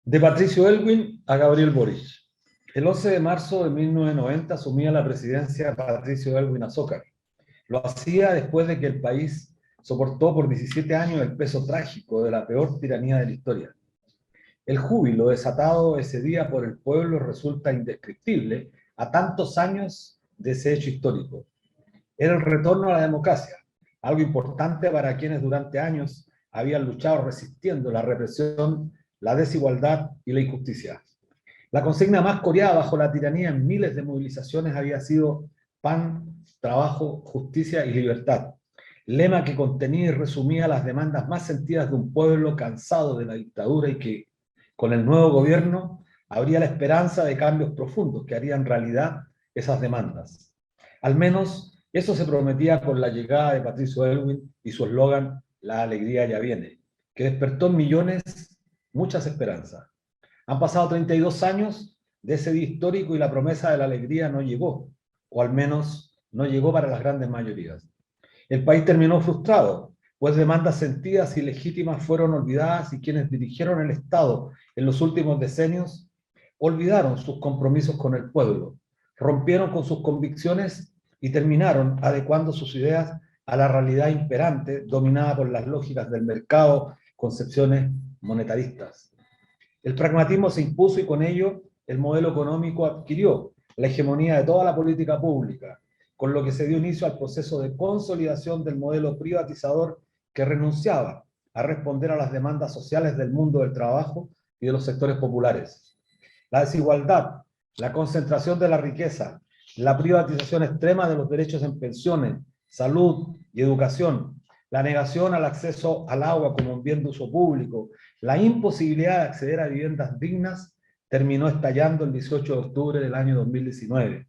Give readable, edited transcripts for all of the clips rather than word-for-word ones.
De Patricio Aylwin a Gabriel Boric. El 11 de marzo de 1990 asumía la presidencia Patricio Aylwin Azócar. Lo hacía después de que el país soportó por 17 años el peso trágico de la peor tiranía de la historia. El júbilo desatado ese día por el pueblo resulta indescriptible a tantos años de ese hecho histórico. Era el retorno a la democracia, algo importante para quienes durante años habían luchado resistiendo la represión, la desigualdad y la injusticia. La consigna más coreada bajo la tiranía en miles de movilizaciones había sido pan, trabajo, justicia y libertad, lema que contenía y resumía las demandas más sentidas de un pueblo cansado de la dictadura y que, con el nuevo gobierno, habría la esperanza de cambios profundos que harían realidad esas demandas. Al menos eso se prometía con la llegada de Patricio Aylwin y su eslogan "La alegría ya viene", que despertó en millones muchas esperanzas. Han pasado 32 años de ese día histórico y la promesa de la alegría no llegó, o al menos no llegó para las grandes mayorías. El país terminó frustrado, pues demandas sentidas y legítimas fueron olvidadas y quienes dirigieron el Estado en los últimos decenios olvidaron sus compromisos con el pueblo, rompieron con sus convicciones y terminaron adecuando sus ideas a la realidad imperante dominada por las lógicas del mercado, concepciones monetaristas. El pragmatismo se impuso y con ello el modelo económico adquirió la hegemonía de toda la política pública, con lo que se dio inicio al proceso de consolidación del modelo privatizador que renunciaba a responder a las demandas sociales del mundo del trabajo y de los sectores populares. La desigualdad, la concentración de la riqueza, la privatización extrema de los derechos en pensiones, salud y educación, la negación al acceso al agua como un bien de uso público, la imposibilidad de acceder a viviendas dignas, terminó estallando el 18 de octubre del año 2019.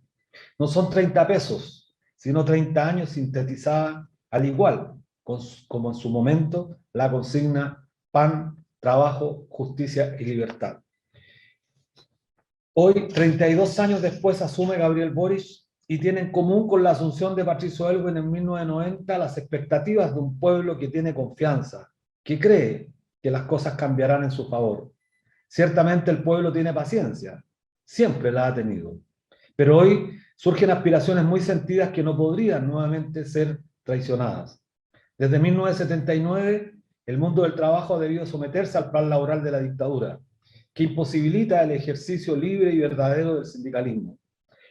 No son 30 pesos, sino 30 años sintetizada al igual, como en su momento, la consigna pan, trabajo, justicia y libertad. Hoy, 32 años después, asume Gabriel Boric y tiene en común con la asunción de Patricio Aylwin en 1990 las expectativas de un pueblo que tiene confianza, que cree que las cosas cambiarán en su favor. Ciertamente el pueblo tiene paciencia, siempre la ha tenido, pero hoy surgen aspiraciones muy sentidas que no podrían nuevamente ser traicionadas. Desde 1979, el mundo del trabajo ha debido someterse al plan laboral de la dictadura, que imposibilita el ejercicio libre y verdadero del sindicalismo.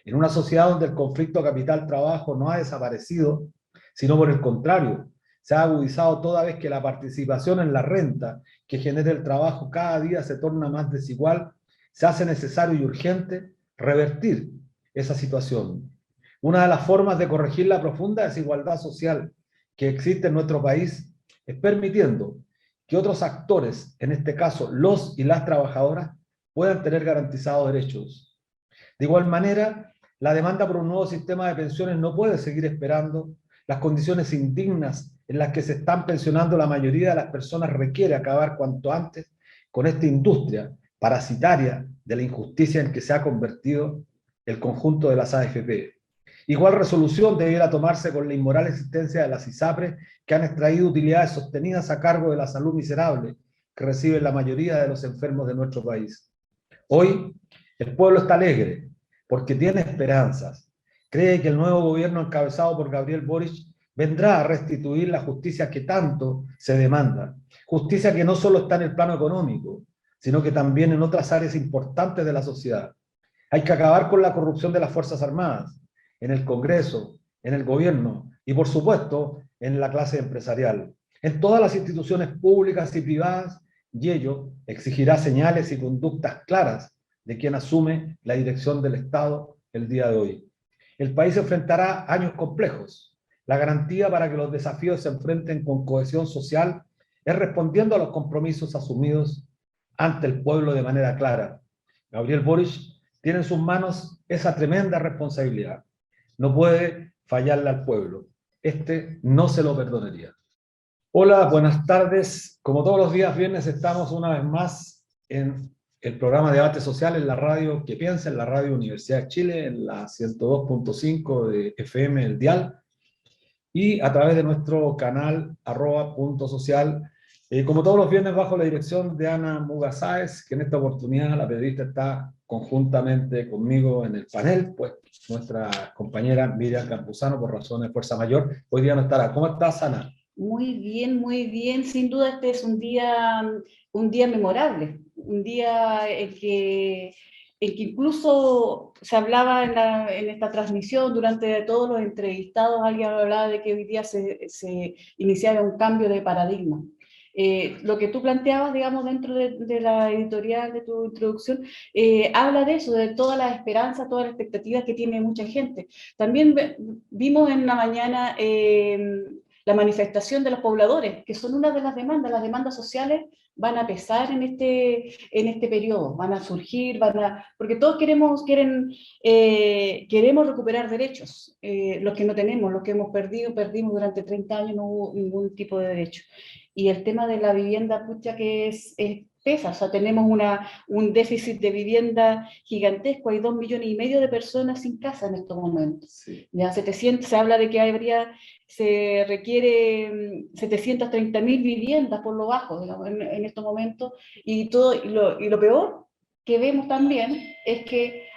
En una sociedad donde el conflicto capital-trabajo no ha desaparecido, sino por el contrario, se ha agudizado toda vez que la participación en la renta que genera el trabajo cada día se torna más desigual, se hace necesario y urgente revertir esa situación. Una de las formas de corregir la profunda desigualdad social que existe en nuestro país es permitiendo que otros actores, en este caso los y las trabajadoras, puedan tener garantizados derechos. De igual manera, la demanda por un nuevo sistema de pensiones no puede seguir esperando. Las condiciones indignas en las que se están pensionando la mayoría de las personas requiere acabar cuanto antes con esta industria parasitaria de la injusticia en que se ha convertido el conjunto de las AFP. Igual resolución debiera tomarse con la inmoral existencia de las ISAPRES que han extraído utilidades sostenidas a cargo de la salud miserable que reciben la mayoría de los enfermos de nuestro país. Hoy el pueblo está alegre porque tiene esperanzas. Cree que el nuevo gobierno encabezado por Gabriel Boric vendrá a restituir la justicia que tanto se demanda. Justicia que no solo está en el plano económico, sino que también en otras áreas importantes de la sociedad. Hay que acabar con la corrupción de las Fuerzas Armadas, en el Congreso, en el gobierno y, por supuesto, en la clase empresarial, en todas las instituciones públicas y privadas, y ello exigirá señales y conductas claras de quien asume la dirección del Estado el día de hoy. El país enfrentará años complejos. La garantía para que los desafíos se enfrenten con cohesión social es respondiendo a los compromisos asumidos ante el pueblo de manera clara. Gabriel Boric tiene en sus manos esa tremenda responsabilidad. No puede fallarle al pueblo. Este no se lo perdonaría. Hola, buenas tardes. Como todos los días viernes estamos una vez más en el programa de Debate Social en la radio Que Piensa, en la radio Universidad de Chile, en la 102.5 de FM, el dial, y a través de nuestro canal @punto social Como todos los viernes, bajo la dirección de Ana Muga Sáez, que en esta oportunidad la periodista está conjuntamente conmigo en el panel, pues nuestra compañera Miriam Campuzano, por razones de fuerza mayor, hoy día no estará. ¿Cómo estás, Ana? Muy bien, muy bien. Sin duda este es un día memorable, un día en que incluso se hablaba en esta transmisión, durante todos los entrevistados, alguien hablaba de que hoy día se iniciaba un cambio de paradigma. Lo que tú planteabas, digamos, dentro de la editorial de tu introducción, habla de eso, de todas las esperanzas, todas las expectativas que tiene mucha gente. También vimos en la mañana la manifestación de los pobladores, que son una de las demandas sociales van a pesar en este periodo, van a surgir, porque todos queremos recuperar derechos, los que no tenemos, los que hemos perdimos durante 30 años, no hubo ningún tipo de derecho. Y el tema de la vivienda, pucha, que pesa, o sea, tenemos un déficit de vivienda gigantesco, hay 2,5 millones de personas sin casa en estos momentos. Sí. Ya 700, se habla de que se requiere 730.000 viviendas por lo bajo, digamos, en estos momentos, y lo peor que vemos también es que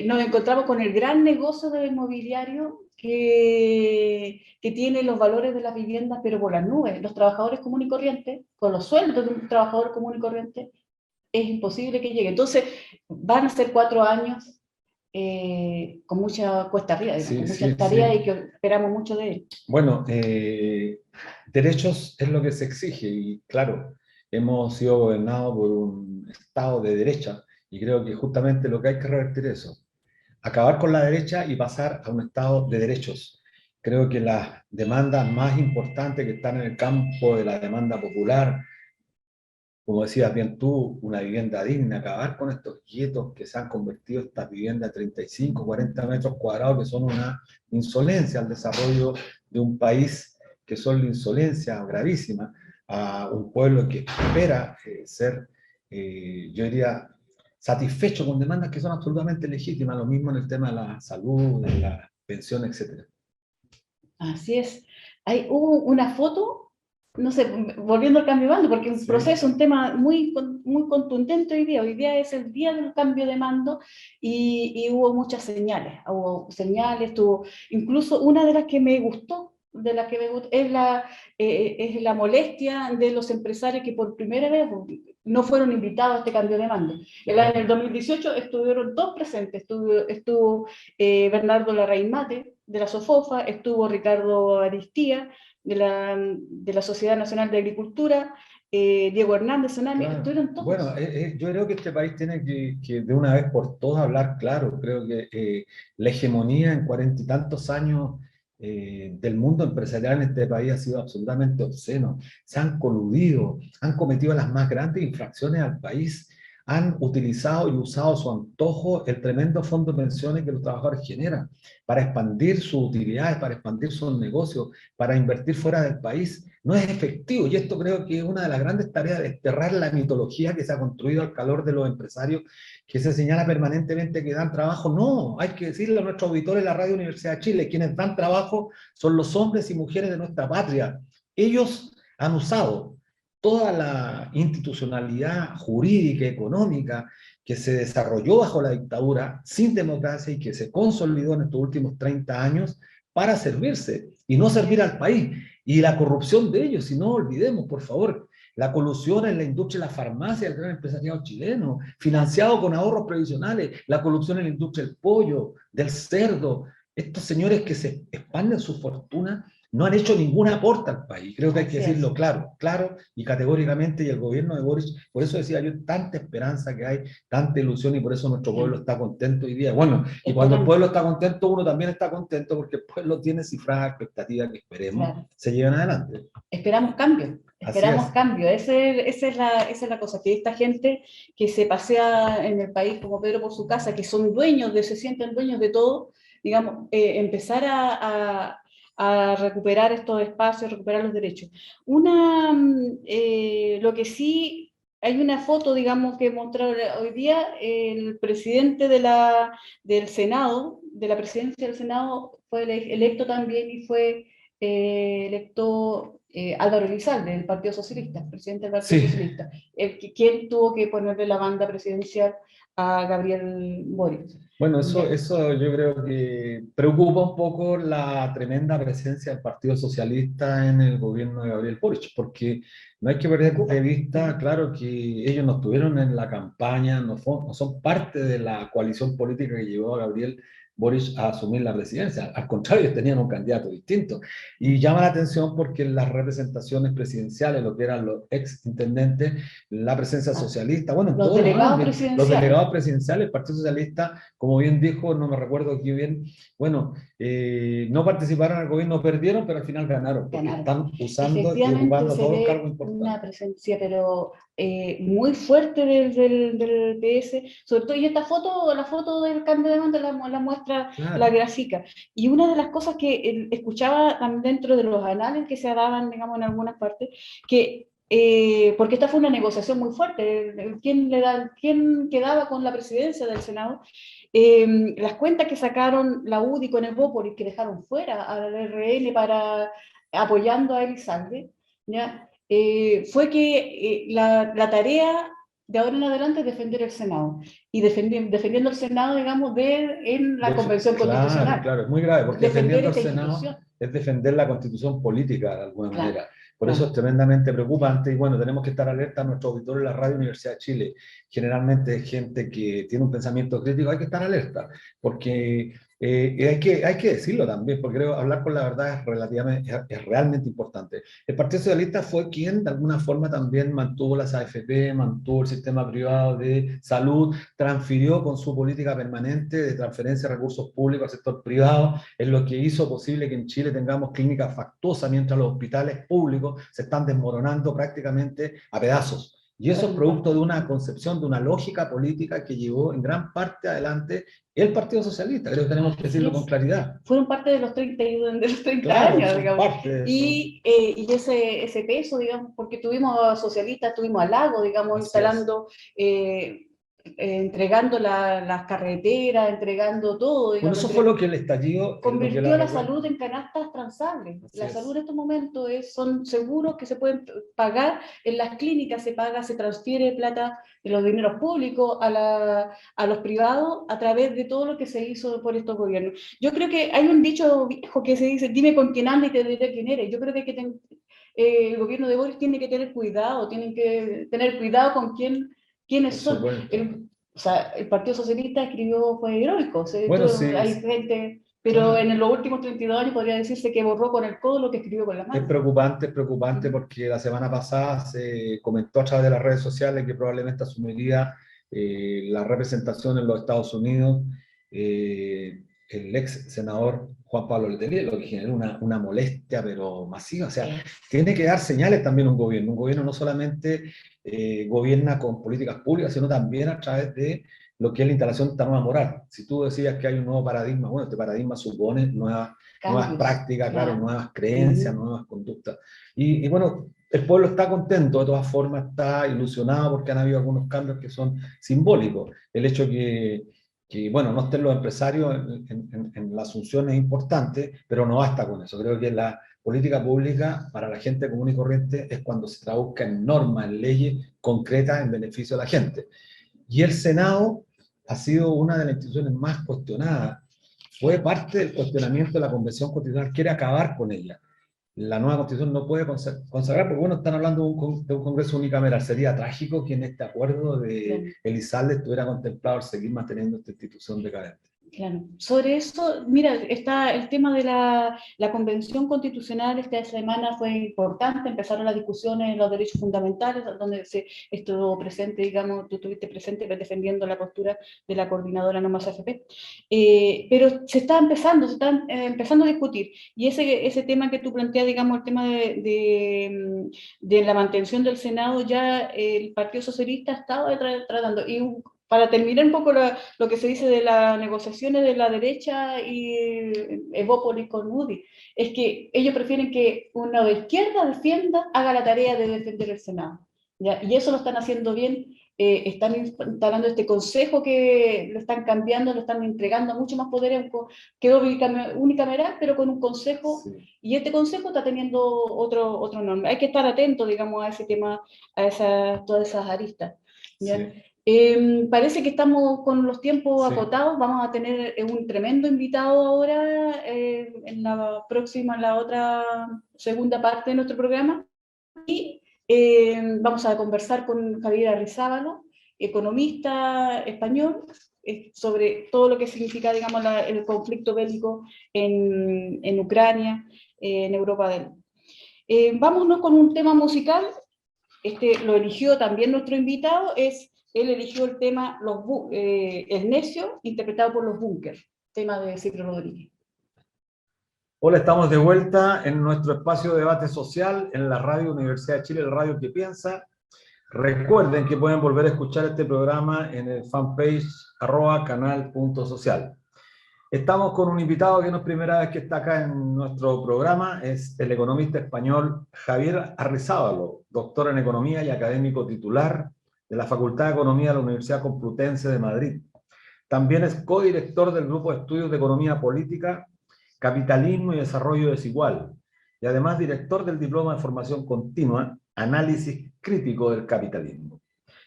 nos encontramos con el gran negocio del inmobiliario que tiene los valores de las viviendas, pero por las nubes. Los trabajadores comunes y corrientes, con los sueldos de un trabajador común y corriente, es imposible que llegue. Entonces, van a ser 4 años con mucha cuesta arriba, digamos, Sí, con sí, muchas tareas sí. y que esperamos mucho de él. Bueno, derechos es lo que se exige y claro, hemos sido gobernados por un Estado de derecha y creo que justamente lo que hay que revertir es eso, acabar con la derecha y pasar a un Estado de derechos. Creo que las demandas más importantes que están en el campo de la demanda popular, como decías bien tú, una vivienda digna, acabar con estos guetos que se han convertido en estas viviendas de 35, 40 metros cuadrados, que son una insolencia al desarrollo de un país, que son la insolencia gravísima a un pueblo que espera ser, yo diría, satisfecho con demandas que son absolutamente legítimas, lo mismo en el tema de la salud, de la pensión, etc. Así es. Hubo una foto, no sé, volviendo al cambio de mando, porque un Sí, proceso, un tema muy contundente hoy día. Hoy día es el día del cambio de mando y hubo muchas señales. Incluso una de las que me gustó, es la molestia de los empresarios que por primera vez no fueron invitados a este cambio de mando. En el 2018 estuvieron dos presentes, estuvo Bernardo Larraín Mate, de la SOFOFA, estuvo Ricardo Aristía, de la Sociedad Nacional de Agricultura, Diego Hernández, Sonami, claro. estuvieron todos. Bueno, yo creo que este país tiene que de una vez por todas hablar claro. Creo que la hegemonía en 40 y tantos años del mundo empresarial en este país ha sido absolutamente obsceno. Se han coludido, han cometido las más grandes infracciones al país, han utilizado y usado a su antojo el tremendo fondo de pensiones que los trabajadores generan para expandir sus utilidades, para expandir sus negocios, para invertir fuera del país. No es efectivo, y esto creo que es una de las grandes tareas de desterrar la mitología que se ha construido al calor de los empresarios, que se señala permanentemente que dan trabajo. No, hay que decirle a nuestros auditores de la Radio Universidad de Chile, quienes dan trabajo son los hombres y mujeres de nuestra patria. Ellos han usado toda la institucionalidad jurídica, económica, que se desarrolló bajo la dictadura, sin democracia y que se consolidó en estos últimos 30 años para servirse y no servir al país. Y la corrupción de ellos, si no olvidemos, por favor, la colusión en la industria de la farmacia del gran empresariado chileno, financiado con ahorros previsionales, la colusión en la industria del pollo, del cerdo. Estos señores que se expanden su fortuna no han hecho ningún aporte al país. Creo que hay que decirlo claro, claro y categóricamente. Y el gobierno de Boris, por eso decía yo, tanta esperanza que hay, tanta ilusión, y por eso nuestro pueblo está contento hoy día. Bueno, y cuando el pueblo está contento, uno también está contento, porque el pueblo tiene cifradas expectativas que esperemos se lleven adelante. Esperamos cambio. Esperamos cambio. Esa es la cosa, que esta gente que se pasea en el país como Pedro por su casa, que son se sienten dueños de todo, digamos, empezar a recuperar estos espacios, recuperar los derechos. Lo que sí, hay una foto, digamos, que mostraron hoy día, el presidente del Senado, de la presidencia del Senado, fue electo también y fue electo Álvaro Elizalde, del Partido Socialista, presidente del Partido Sí, Socialista, quien tuvo que ponerle la banda presidencial a Gabriel Boric. bueno, eso, ¿Ya? eso yo creo que preocupa un poco la tremenda presencia del Partido Socialista en el gobierno de Gabriel Boric, porque no hay que perder de Preocupa. vista, claro, que ellos no estuvieron en la campaña, no son parte de la coalición política que llevó a Gabriel Boric a asumir la presidencia. Al contrario, tenían un candidato distinto. Y llama la atención porque en las representaciones presidenciales, lo que eran los ex intendentes, la presencia Ah, socialista, bueno, en los todos los delegados ámbitos, los presidenciales delegados presidenciales, el Partido Socialista, como bien dijo, no me recuerdo aquí bien, bueno, no participaron en el gobierno, perdieron, pero al final ganaron, porque ganaron. están usando y Efectivamente ocupando se todos los cargos ve una importantes. presencia, pero muy fuerte del PS, sobre todo, y esta foto, la foto del cambio de mando la muestra la Claro, Grafica. Y una de las cosas que escuchaba también dentro de los análisis que se daban, digamos, en algunas partes, que porque esta fue una negociación muy fuerte, quién quedaba con la presidencia del Senado, las cuentas que sacaron la UDI con el Bópoli, que dejaron fuera al RN para apoyando a Elizalde, ¿ya? Fue que la tarea de ahora en adelante es defender el Senado, y defendiendo el Senado, digamos, en la Convención claro, Constitucional, claro, es muy grave, porque defender defendiendo el esta Senado institución, es defender la constitución política de alguna claro, manera. Por eso es claro. tremendamente preocupante y bueno, tenemos que estar alerta a nuestros auditores de la Radio Universidad de Chile. Generalmente es gente que tiene un pensamiento crítico, hay que estar alerta, porque hay que decirlo también, porque creo hablar con la verdad es, relativamente, es realmente importante. El Partido Socialista fue quien de alguna forma también mantuvo las AFP, mantuvo el sistema privado de salud, transfirió con su política permanente de transferencia de recursos públicos al sector privado, es lo que hizo posible que en Chile tengamos clínicas factuosas mientras los hospitales públicos se están desmoronando prácticamente a pedazos. Y eso es producto de una concepción, de una lógica política que llevó en gran parte adelante el Partido Socialista. Creo que tenemos que Así decirlo con es. claridad. Fueron parte de de los 30 Claro, años, son digamos. parte de eso. Y ese peso, digamos, porque tuvimos a socialistas, tuvimos a Lago, digamos, Así es. instalando, entregando las carreteras, entregando todo, Bueno, digamos, eso fue lo que el estallido, lo que la convirtió la revuelta. salud en canastas transables. Así La salud es. en estos momentos son seguros que se pueden pagar, en las clínicas se paga, se transfiere plata de los dineros públicos a los privados a través de todo lo que se hizo por estos gobiernos. Yo creo que hay un dicho viejo que se dice, dime con quién andas y te diré quién eres. Yo creo que, el gobierno de Boris tiene que tener cuidado, tienen que tener cuidado con quiénes Por son. supuesto. O sea, el Partido Socialista escribió, fue heroico, o sea, Bueno, sí, hay gente, pero claro. en los últimos 32 años podría decirse que borró con el codo lo que escribió con la mano. Es preocupante Ujú. porque la semana pasada se comentó a través de las redes sociales que probablemente asumiría la representación en los Estados Unidos el ex senador Juan Pablo Letelier, lo que generó una molestia pero masiva. O sea, Sí, tiene que dar señales también un gobierno no solamente gobierna con políticas públicas, sino también a través de lo que es la instalación de esta nueva moral. Si tú decías que hay un nuevo paradigma, bueno, este paradigma supone nuevas cambios, prácticas, claro, claro. nuevas creencias, Ujú. nuevas conductas. Y bueno, el pueblo está contento, de todas formas está ilusionado porque han habido algunos cambios que son simbólicos. El hecho bueno, no estén los empresarios en la asunción es importante, pero no basta con eso. Creo que la política pública para la gente común y corriente es cuando se traduzca en normas, en leyes concretas en beneficio de la gente. Y el Senado ha sido una de las instituciones más cuestionadas. Fue parte del cuestionamiento de la Convención Constitucional, quiere acabar con ella. La nueva Constitución no puede consagrar, porque bueno, están hablando de un Congreso unicameral. Sería trágico que en este acuerdo de Claro. Elizalde estuviera contemplado seguir manteniendo esta institución decadente. Claro. Sobre eso, mira, está el tema de la Convención Constitucional. Esta semana fue importante, empezaron las discusiones en los derechos fundamentales, donde se estuvo presente, digamos, tú estuviste presente defendiendo la postura de la coordinadora No Más AFP. Pero se está empezando a discutir. Y ese tema que tú planteas, digamos, el tema de la mantención del Senado, ya el Partido Socialista ha estado tratando. Y para terminar un poco lo que se dice de las negociaciones de la derecha y Evópolis con UDI, es que ellos prefieren que una de izquierda defienda, haga la tarea de defender el Senado. ¿Ya? Y eso lo están haciendo bien están instalando este consejo que lo están cambiando, lo están entregando mucho más poder, quedó unicameral, pero con un consejo, sí. Y este consejo está teniendo otro nombre. Hay que estar atento, digamos, a ese tema, a todas esas aristas. ¿Ya? Sí. Parece que estamos con los tiempos acotados, vamos a tener un tremendo invitado ahora en la otra segunda parte de nuestro programa, y vamos a conversar con Javier Arrizabalo, economista español, sobre todo lo que significa, digamos, el conflicto bélico en Ucrania, en Europa del Este. Vámonos con un tema musical. Lo eligió también nuestro invitado, él eligió el tema El Necio, interpretado por Los Bunkers, tema de Ciro Rodríguez. Hola, estamos de vuelta en nuestro espacio de debate social en la Radio Universidad de Chile, el Radio que Piensa. Recuerden que pueden volver a escuchar este programa en el fanpage @canal.social. Estamos con un invitado que no es primera vez que está acá en nuestro programa, es el economista español Javier Arrizabalo, doctor en economía y académico titular de la Facultad de Economía de la Universidad Complutense de Madrid. También es codirector del Grupo de Estudios de Economía Política, Capitalismo y Desarrollo Desigual, y además director del Diploma de Formación Continua, Análisis Crítico del Capitalismo,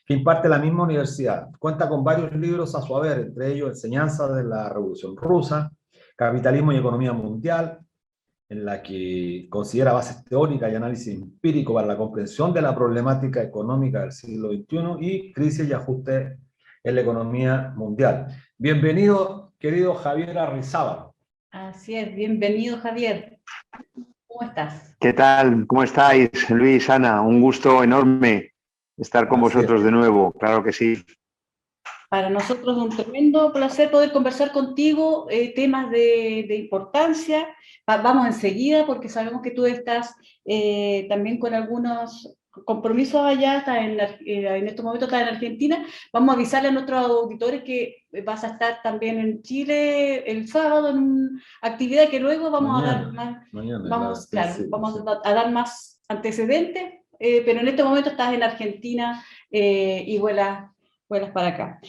que imparte la misma universidad. Cuenta con varios libros a su haber, entre ellos Enseñanzas de la Revolución Rusa, Capitalismo y Economía Mundial, en la que considera bases teóricas y análisis empírico para la comprensión de la problemática económica del siglo XXI y crisis y ajuste en la economía mundial. Bienvenido, querido Javier Arrizabalo. Así es, bienvenido, Javier. ¿Cómo estás? ¿Qué tal? ¿Cómo estáis, Luis, Ana? Un gusto enorme estar con vosotros de nuevo, claro que sí. Para nosotros es un tremendo placer poder conversar contigo temas de importancia. Vamos enseguida porque sabemos que tú estás también con algunos compromisos allá, en estos momentos estás en Argentina. Vamos a avisarle a nuestros auditores que vas a estar también en Chile el sábado en una actividad que luego vamos a dar más, vamos a dar más antecedentes, pero en este momento estás en Argentina y vuelas para acá.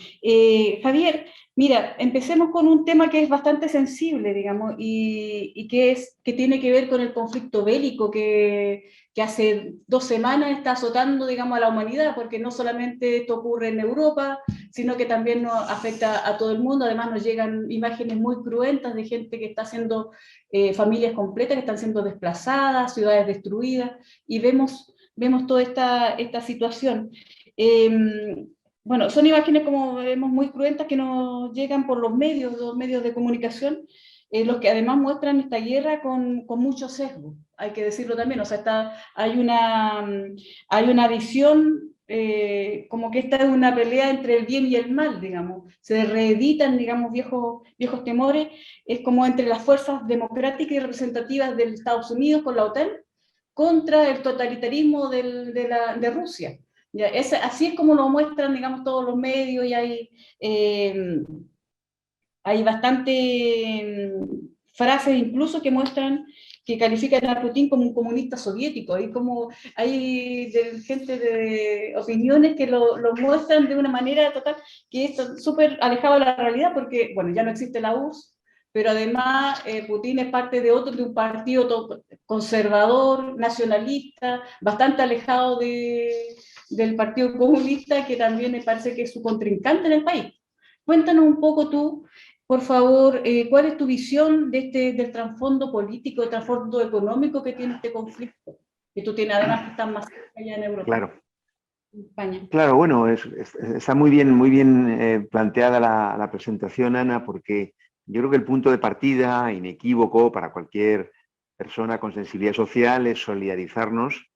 Javier, mira, empecemos con un tema que es bastante sensible, digamos, y que tiene que ver con el conflicto bélico que hace 2 semanas está azotando, digamos, a la humanidad, porque no solamente esto ocurre en Europa, sino que también nos afecta a todo el mundo. Además nos llegan imágenes muy cruentas de gente que está haciendo, familias completas que están siendo desplazadas, ciudades destruidas, y vemos toda esta situación. Bueno, son imágenes, como vemos, muy cruentas que nos llegan por los medios de comunicación, los que además muestran esta guerra con mucho sesgo, hay que decirlo también. O sea, hay una visión como que esta es una pelea entre el bien y el mal, digamos. Se reeditan, digamos, viejos temores, es como entre las fuerzas democráticas y representativas de Estados Unidos con la OTAN contra el totalitarismo de Rusia. Ya, así es como lo muestran, digamos, todos los medios, y hay bastante frases incluso que muestran, que califican a Putin como un comunista soviético. Hay gente de opiniones que lo muestran de una manera total, que es súper alejado de la realidad, porque, bueno, ya no existe la URSS, pero además Putin es parte de un partido conservador, nacionalista, bastante alejado del Partido Comunista, que también me parece que es su contrincante en el país. Cuéntanos un poco tú, por favor, ¿cuál es tu visión del trasfondo político, del trasfondo económico que tiene este conflicto? Que tú tienes, además, que estás más cerca allá en Europa. Claro. En España. Claro, bueno, está muy bien planteada la presentación, Ana, porque yo creo que el punto de partida inequívoco para cualquier persona con sensibilidad social es solidarizarnos,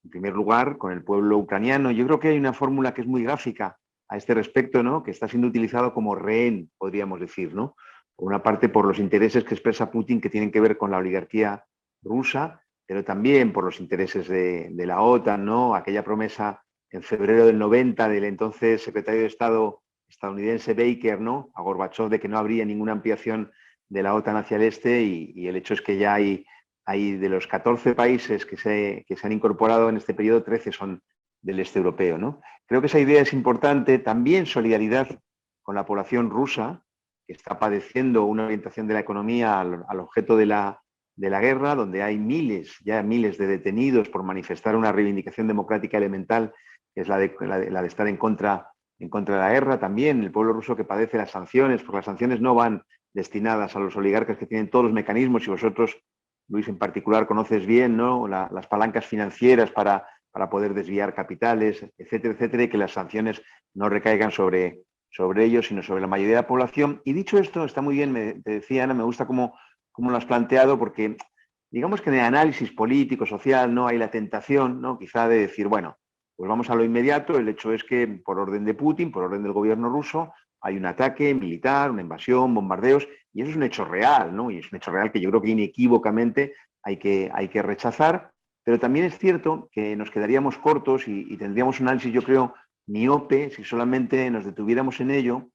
en primer lugar, con el pueblo ucraniano. Yo creo que hay una fórmula que es muy gráfica a este respecto, ¿no?, que está siendo utilizado como rehén, podríamos decir, ¿no? Por una parte, por los intereses que expresa Putin, que tienen que ver con la oligarquía rusa, pero también por los intereses de la OTAN, ¿no? Aquella promesa en febrero del 90 del entonces secretario de Estado estadounidense Baker, ¿no?, a Gorbachov, de que no habría ninguna ampliación de la OTAN hacia el este, y el hecho es que ya hay de los 14 países que se han incorporado en este periodo, 13 son del este europeo, ¿no? Creo que esa idea es importante. También solidaridad con la población rusa, que está padeciendo una orientación de la economía al objeto de la guerra, donde hay ya miles de detenidos por manifestar una reivindicación democrática elemental, que es la de estar en contra de la guerra. También el pueblo ruso que padece las sanciones, porque las sanciones no van destinadas a los oligarcas que tienen todos los mecanismos, y vosotros, Luis, en particular, conoces bien, ¿no?, las palancas financieras para poder desviar capitales, etcétera, etcétera, y que las sanciones no recaigan sobre ellos, sino sobre la mayoría de la población. Y dicho esto, está muy bien, te decía Ana, me gusta cómo lo has planteado, porque digamos que en el análisis político, social, no hay la tentación, ¿no?, quizá de decir, bueno, pues vamos a lo inmediato. El hecho es que por orden de Putin, por orden del gobierno ruso, hay un ataque militar, una invasión, bombardeos, y eso es un hecho real, ¿no? Y es un hecho real que yo creo que inequívocamente hay que rechazar. Pero también es cierto que nos quedaríamos cortos y tendríamos un análisis, yo creo, miope, si solamente nos detuviéramos en ello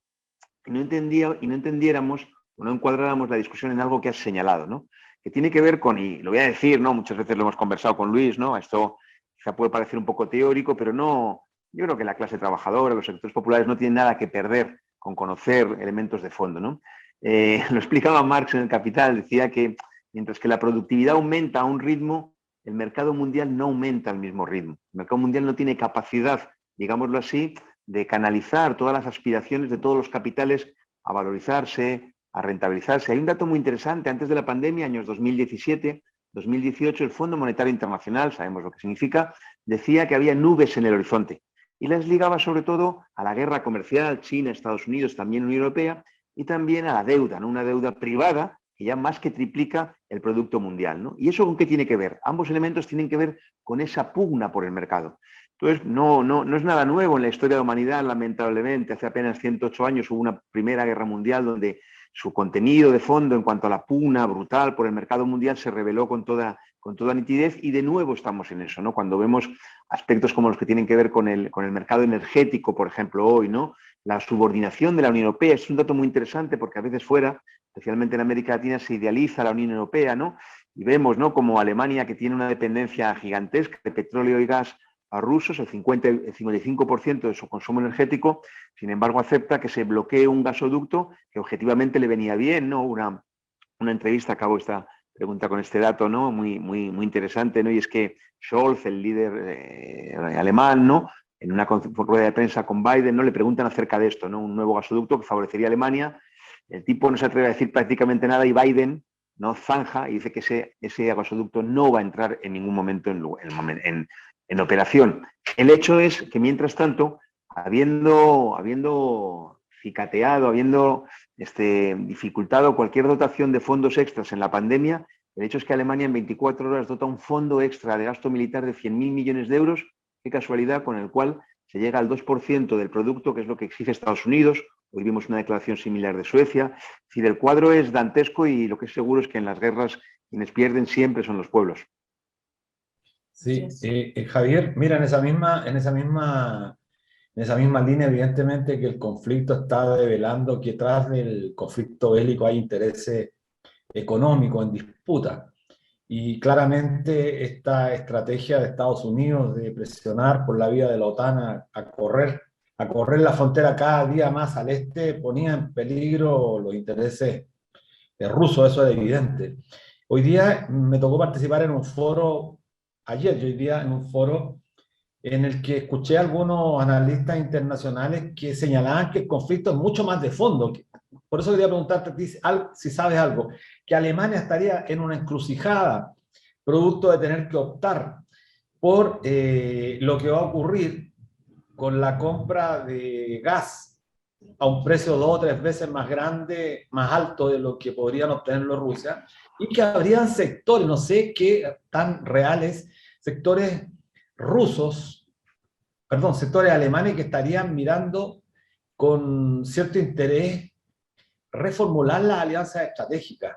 y no entendiéramos o no encuadráramos la discusión en algo que has señalado, ¿no? Que tiene que ver con, y lo voy a decir, ¿no?, muchas veces lo hemos conversado con Luis, ¿no?, esto quizá puede parecer un poco teórico, pero no, yo creo que la clase trabajadora, los sectores populares no tienen nada que perder con conocer elementos de fondo, ¿no? Lo explicaba Marx en El Capital, decía que mientras que la productividad aumenta a un ritmo, el mercado mundial no aumenta al mismo ritmo. El mercado mundial no tiene capacidad, digámoslo así, de canalizar todas las aspiraciones de todos los capitales a valorizarse, a rentabilizarse. Hay un dato muy interesante. Antes de la pandemia, años 2017, 2018, el Fondo Monetario Internacional, sabemos lo que significa, decía que había nubes en el horizonte y las ligaba sobre todo a la guerra comercial, China, Estados Unidos, también Unión Europea, y también a la deuda, ¿no?, una deuda privada que ya más que triplica el Producto Mundial, ¿no? ¿Y eso con qué tiene que ver? Ambos elementos tienen que ver con esa pugna por el mercado. Entonces, no es nada nuevo en la historia de la humanidad, lamentablemente. Hace apenas 108 años hubo una Primera Guerra Mundial donde su contenido de fondo en cuanto a la pugna brutal por el mercado mundial se reveló con toda nitidez, y de nuevo estamos en eso, ¿no? Cuando vemos aspectos como los que tienen que ver con el mercado energético, por ejemplo, hoy, ¿no?, la subordinación de la Unión Europea es un dato muy interesante, porque a veces fuera, especialmente en América Latina, se idealiza la Unión Europea, ¿no? Y vemos, ¿no?, como Alemania, que tiene una dependencia gigantesca de petróleo y gas a rusos, el 55% de su consumo energético, sin embargo acepta que se bloquee un gasoducto que objetivamente le venía bien, ¿no? Una entrevista, acabo esta pregunta con este dato, ¿no?, muy interesante, ¿no? Y es que Scholz, el líder alemán, ¿no?, en una rueda de prensa con Biden, ¿no?, le preguntan acerca de esto, ¿no?, un nuevo gasoducto que favorecería a Alemania. El tipo no se atreve a decir prácticamente nada, y Biden, ¿no?, zanja y dice que ese gasoducto no va a entrar en ningún momento en operación. El hecho es que, mientras tanto, habiendo cicateado, habiendo dificultado cualquier dotación de fondos extras en la pandemia, el hecho es que Alemania en 24 horas dota un fondo extra de gasto militar de 100.000 millones de euros, qué casualidad, con el cual se llega al 2% del producto, que es lo que exige Estados Unidos. Hoy vimos una declaración similar de Suecia. Es decir, el cuadro es dantesco, y lo que es seguro es que en las guerras quienes pierden siempre son los pueblos. Sí, Javier, mira, en esa misma línea, evidentemente que el conflicto está develando que tras del conflicto bélico hay intereses económicos en disputa. Y claramente esta estrategia de Estados Unidos de presionar por la vía de la OTAN a correr la frontera cada día más al este ponía en peligro los intereses rusos, eso es evidente. Hoy día me tocó participar en un foro, en un foro en el que escuché a algunos analistas internacionales que señalaban que el conflicto es mucho más de fondo. Por eso quería preguntarte si sabes algo, que Alemania estaría en una encrucijada, producto de tener que optar por lo que va a ocurrir con la compra de gas a un precio 2 o 3 veces más grande, más alto de lo que podrían obtenerlo Rusia, y que habrían sectores, no sé qué tan reales, sectores sectores alemanes que estarían mirando con cierto interés reformular las alianzas estratégicas.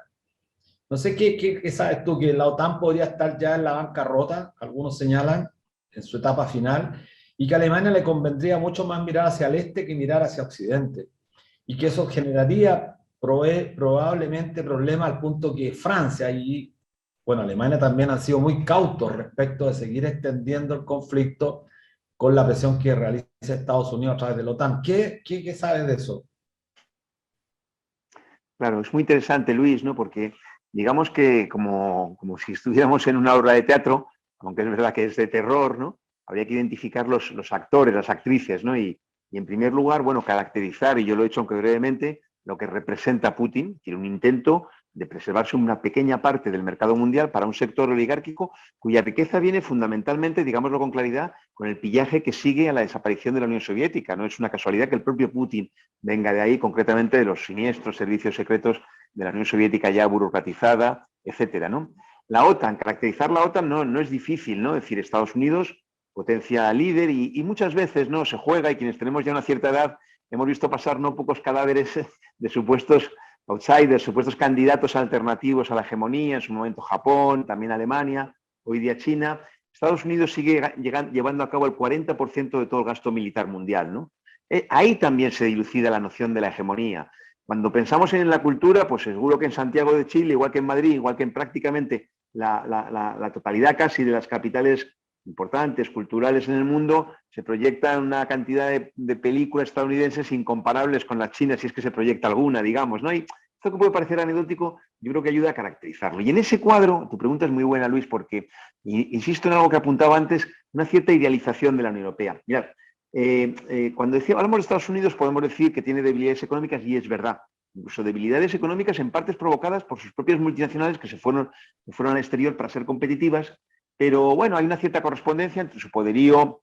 No sé qué sabes tú, que la OTAN podría estar ya en la bancarrota, algunos señalan, en su etapa final, y que a Alemania le convendría mucho más mirar hacia el este que mirar hacia Occidente, y que eso generaría probablemente problemas al punto que Francia y, bueno, Alemania también han sido muy cautos respecto de seguir extendiendo el conflicto con la presión que realiza Estados Unidos a través de la OTAN. ¿Qué sabes de eso? Claro, es muy interesante, Luis, ¿no? Porque digamos que como si estuviéramos en una obra de teatro, aunque es verdad que es de terror, ¿no? Habría que identificar los actores, las actrices, ¿no? Y en primer lugar, bueno, caracterizar, y yo lo he hecho aunque brevemente, lo que representa Putin, tiene un intento de preservarse una pequeña parte del mercado mundial para un sector oligárquico cuya riqueza viene fundamentalmente, digámoslo con claridad, con el pillaje que sigue a la desaparición de la Unión Soviética. No es una casualidad que el propio Putin venga de ahí, concretamente de los siniestros servicios secretos de la Unión Soviética ya burocratizada, etcétera, ¿no? La OTAN, caracterizar la OTAN no es difícil, ¿no? Es decir, Estados Unidos, potencia líder, y muchas veces no se juega, y quienes tenemos ya una cierta edad hemos visto pasar no pocos cadáveres de supuestos outsiders, supuestos candidatos alternativos a la hegemonía, en su momento Japón, también Alemania, hoy día China. Estados Unidos sigue llevando a cabo el 40% de todo el gasto militar mundial, ¿no? Ahí también se dilucida la noción de la hegemonía. Cuando pensamos en la cultura, pues seguro que en Santiago de Chile, igual que en Madrid, igual que en prácticamente la totalidad casi de las capitales importantes, culturales en el mundo, se proyectan una cantidad de películas estadounidenses incomparables con las chinas, si es que se proyecta alguna, digamos, ¿no? Y esto que puede parecer anecdótico, yo creo que ayuda a caracterizarlo. Y en ese cuadro, tu pregunta es muy buena, Luis, porque insisto en algo que apuntaba antes, una cierta idealización de la Unión Europea. Mirad, cuando hablamos de Estados Unidos podemos decir que tiene debilidades económicas, y es verdad. Incluso debilidades económicas en partes provocadas por sus propias multinacionales que se fueron al exterior para ser competitivas. Pero bueno, hay una cierta correspondencia entre su poderío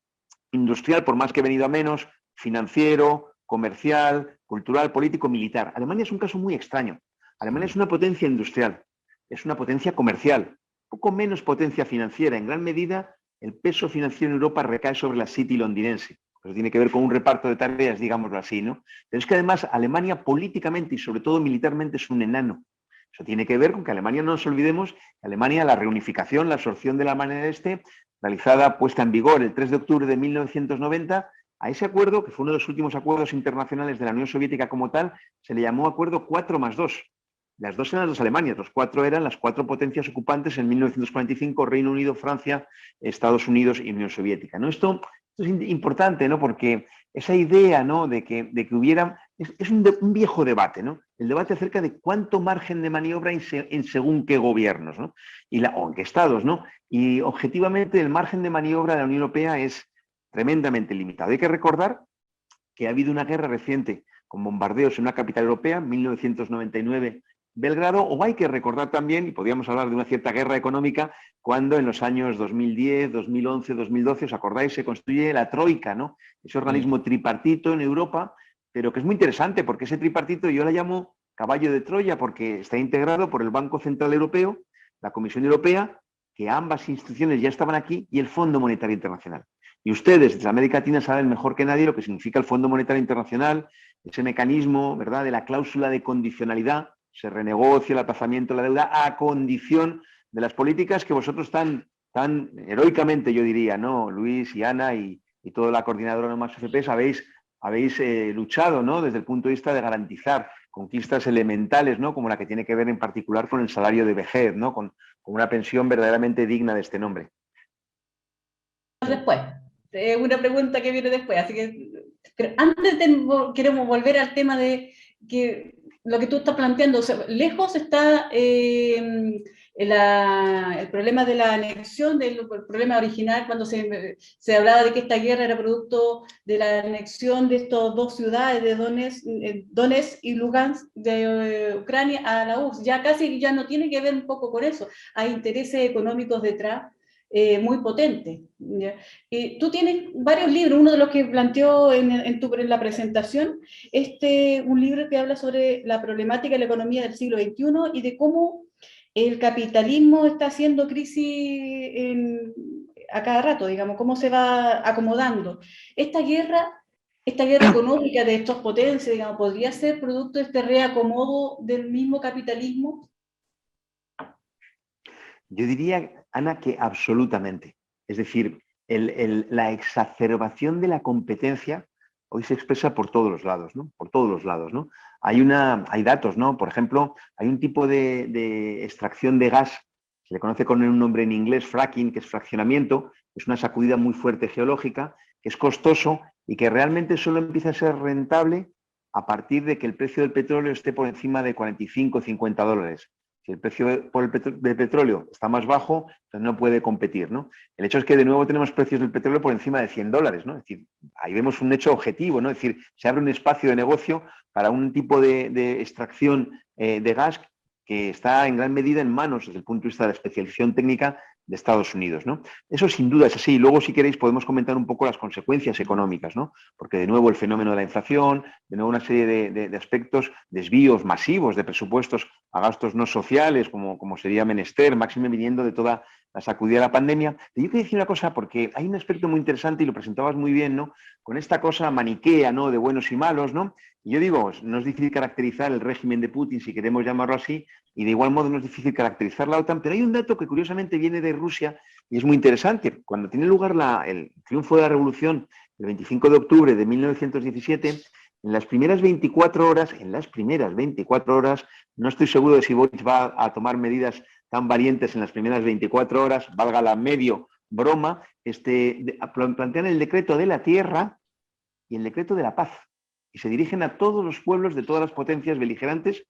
industrial, por más que ha venido a menos, financiero, comercial, cultural, político, militar. Alemania es un caso muy extraño. Alemania es una potencia industrial, es una potencia comercial, poco menos potencia financiera. En gran medida, el peso financiero en Europa recae sobre la City londinense. Eso tiene que ver con un reparto de tareas, digámoslo así, ¿no? Pero es que además Alemania políticamente y sobre todo militarmente es un enano. Eso tiene que ver con que Alemania, no nos olvidemos, que Alemania, la reunificación, la absorción de la Alemania del Este, realizada, puesta en vigor el 3 de octubre de 1990, a ese acuerdo, que fue uno de los últimos acuerdos internacionales de la Unión Soviética como tal, se le llamó Acuerdo 4+2. Las dos eran las Alemanias, los cuatro eran las cuatro potencias ocupantes en 1945, Reino Unido, Francia, Estados Unidos y Unión Soviética, ¿no? Esto es importante, ¿no? Porque esa idea, ¿no? de que hubiera... Es un viejo debate, ¿no? El debate acerca de cuánto margen de maniobra en según qué gobiernos, ¿no? O en qué estados, ¿no? Y objetivamente el margen de maniobra de la Unión Europea es tremendamente limitado. Hay que recordar que ha habido una guerra reciente con bombardeos en una capital europea, 1999, Belgrado, o hay que recordar también, y podríamos hablar de una cierta guerra económica, cuando en los años 2010, 2011, 2012, ¿os acordáis? Se construye la Troika, ¿no? Ese organismo tripartito en Europa, pero que es muy interesante porque ese tripartito yo la llamo caballo de Troya porque está integrado por el Banco Central Europeo, la Comisión Europea, que ambas instituciones ya estaban aquí, y el Fondo Monetario Internacional. Y ustedes desde América Latina saben mejor que nadie lo que significa el Fondo Monetario Internacional, ese mecanismo, ¿verdad?, de la cláusula de condicionalidad. Se renegocia el aplazamiento de la deuda a condición de las políticas que vosotros tan heroicamente, yo diría, ¿no? Luis y Ana y toda la coordinadora de Más FPs habéis luchado, ¿no?, desde el punto de vista de garantizar conquistas elementales, ¿no?, como la que tiene que ver en particular con el salario de vejez, ¿no?, con una pensión verdaderamente digna de este nombre. Después, una pregunta que viene después, así que, pero antes queremos volver al tema de que lo que tú estás planteando, o sea, lejos está el problema de la anexión, el problema original cuando se hablaba de que esta guerra era producto de la anexión de estas dos ciudades, de Donetsk y Lugansk de Ucrania a la URSS. Ya casi ya no tiene que ver un poco con eso, hay intereses económicos detrás. Muy potente. Tú tienes varios libros, uno de los que planteó en la presentación, un libro que habla sobre la problemática de la economía del siglo XXI y de cómo el capitalismo está haciendo crisis a cada rato, digamos, cómo se va acomodando. Esta guerra económica de estas potencias, digamos, ¿podría ser producto de este reacomodo del mismo capitalismo? Yo diría, Ana, que absolutamente. Es decir, la exacerbación de la competencia hoy se expresa por todos los lados, ¿no? Por todos los lados, ¿no? Hay datos, ¿no? Por ejemplo, hay un tipo de extracción de gas, se le conoce con un nombre en inglés, fracking, que es fraccionamiento, es una sacudida muy fuerte geológica, que es costoso y que realmente solo empieza a ser rentable a partir de que el precio del petróleo esté por encima de 45 o 50 dólares. Si el precio del petróleo está más bajo, entonces no puede competir, ¿no? El hecho es que de nuevo tenemos precios del petróleo por encima de 100 dólares, ¿no? Es decir, ahí vemos un hecho objetivo, ¿no? Es decir, se abre un espacio de negocio para un tipo de extracción de gas que está en gran medida en manos, desde el punto de vista de la especialización técnica, de Estados Unidos, ¿no? Eso sin duda es así. Luego, si queréis, podemos comentar un poco las consecuencias económicas, ¿no? Porque de nuevo el fenómeno de la inflación, de nuevo una serie de aspectos, desvíos masivos de presupuestos a gastos no sociales, como sería menester, máxime viniendo de toda la sacudida de la pandemia. Y yo quería decir una cosa, porque hay un aspecto muy interesante y lo presentabas muy bien, ¿no? Con esta cosa maniquea, ¿no? De buenos y malos, ¿no? Y yo digo, no es difícil caracterizar el régimen de Putin, si queremos llamarlo así, y de igual modo no es difícil caracterizar la OTAN, pero hay un dato que curiosamente viene de Rusia y es muy interesante. Cuando tiene lugar el triunfo de la revolución el 25 de octubre de 1917, en las primeras 24 horas, no estoy seguro de si Boris va a tomar medidas tan valientes en las primeras 24 horas, valga la medio broma, plantean el decreto de la tierra y el decreto de la paz. Y se dirigen a todos los pueblos de todas las potencias beligerantes,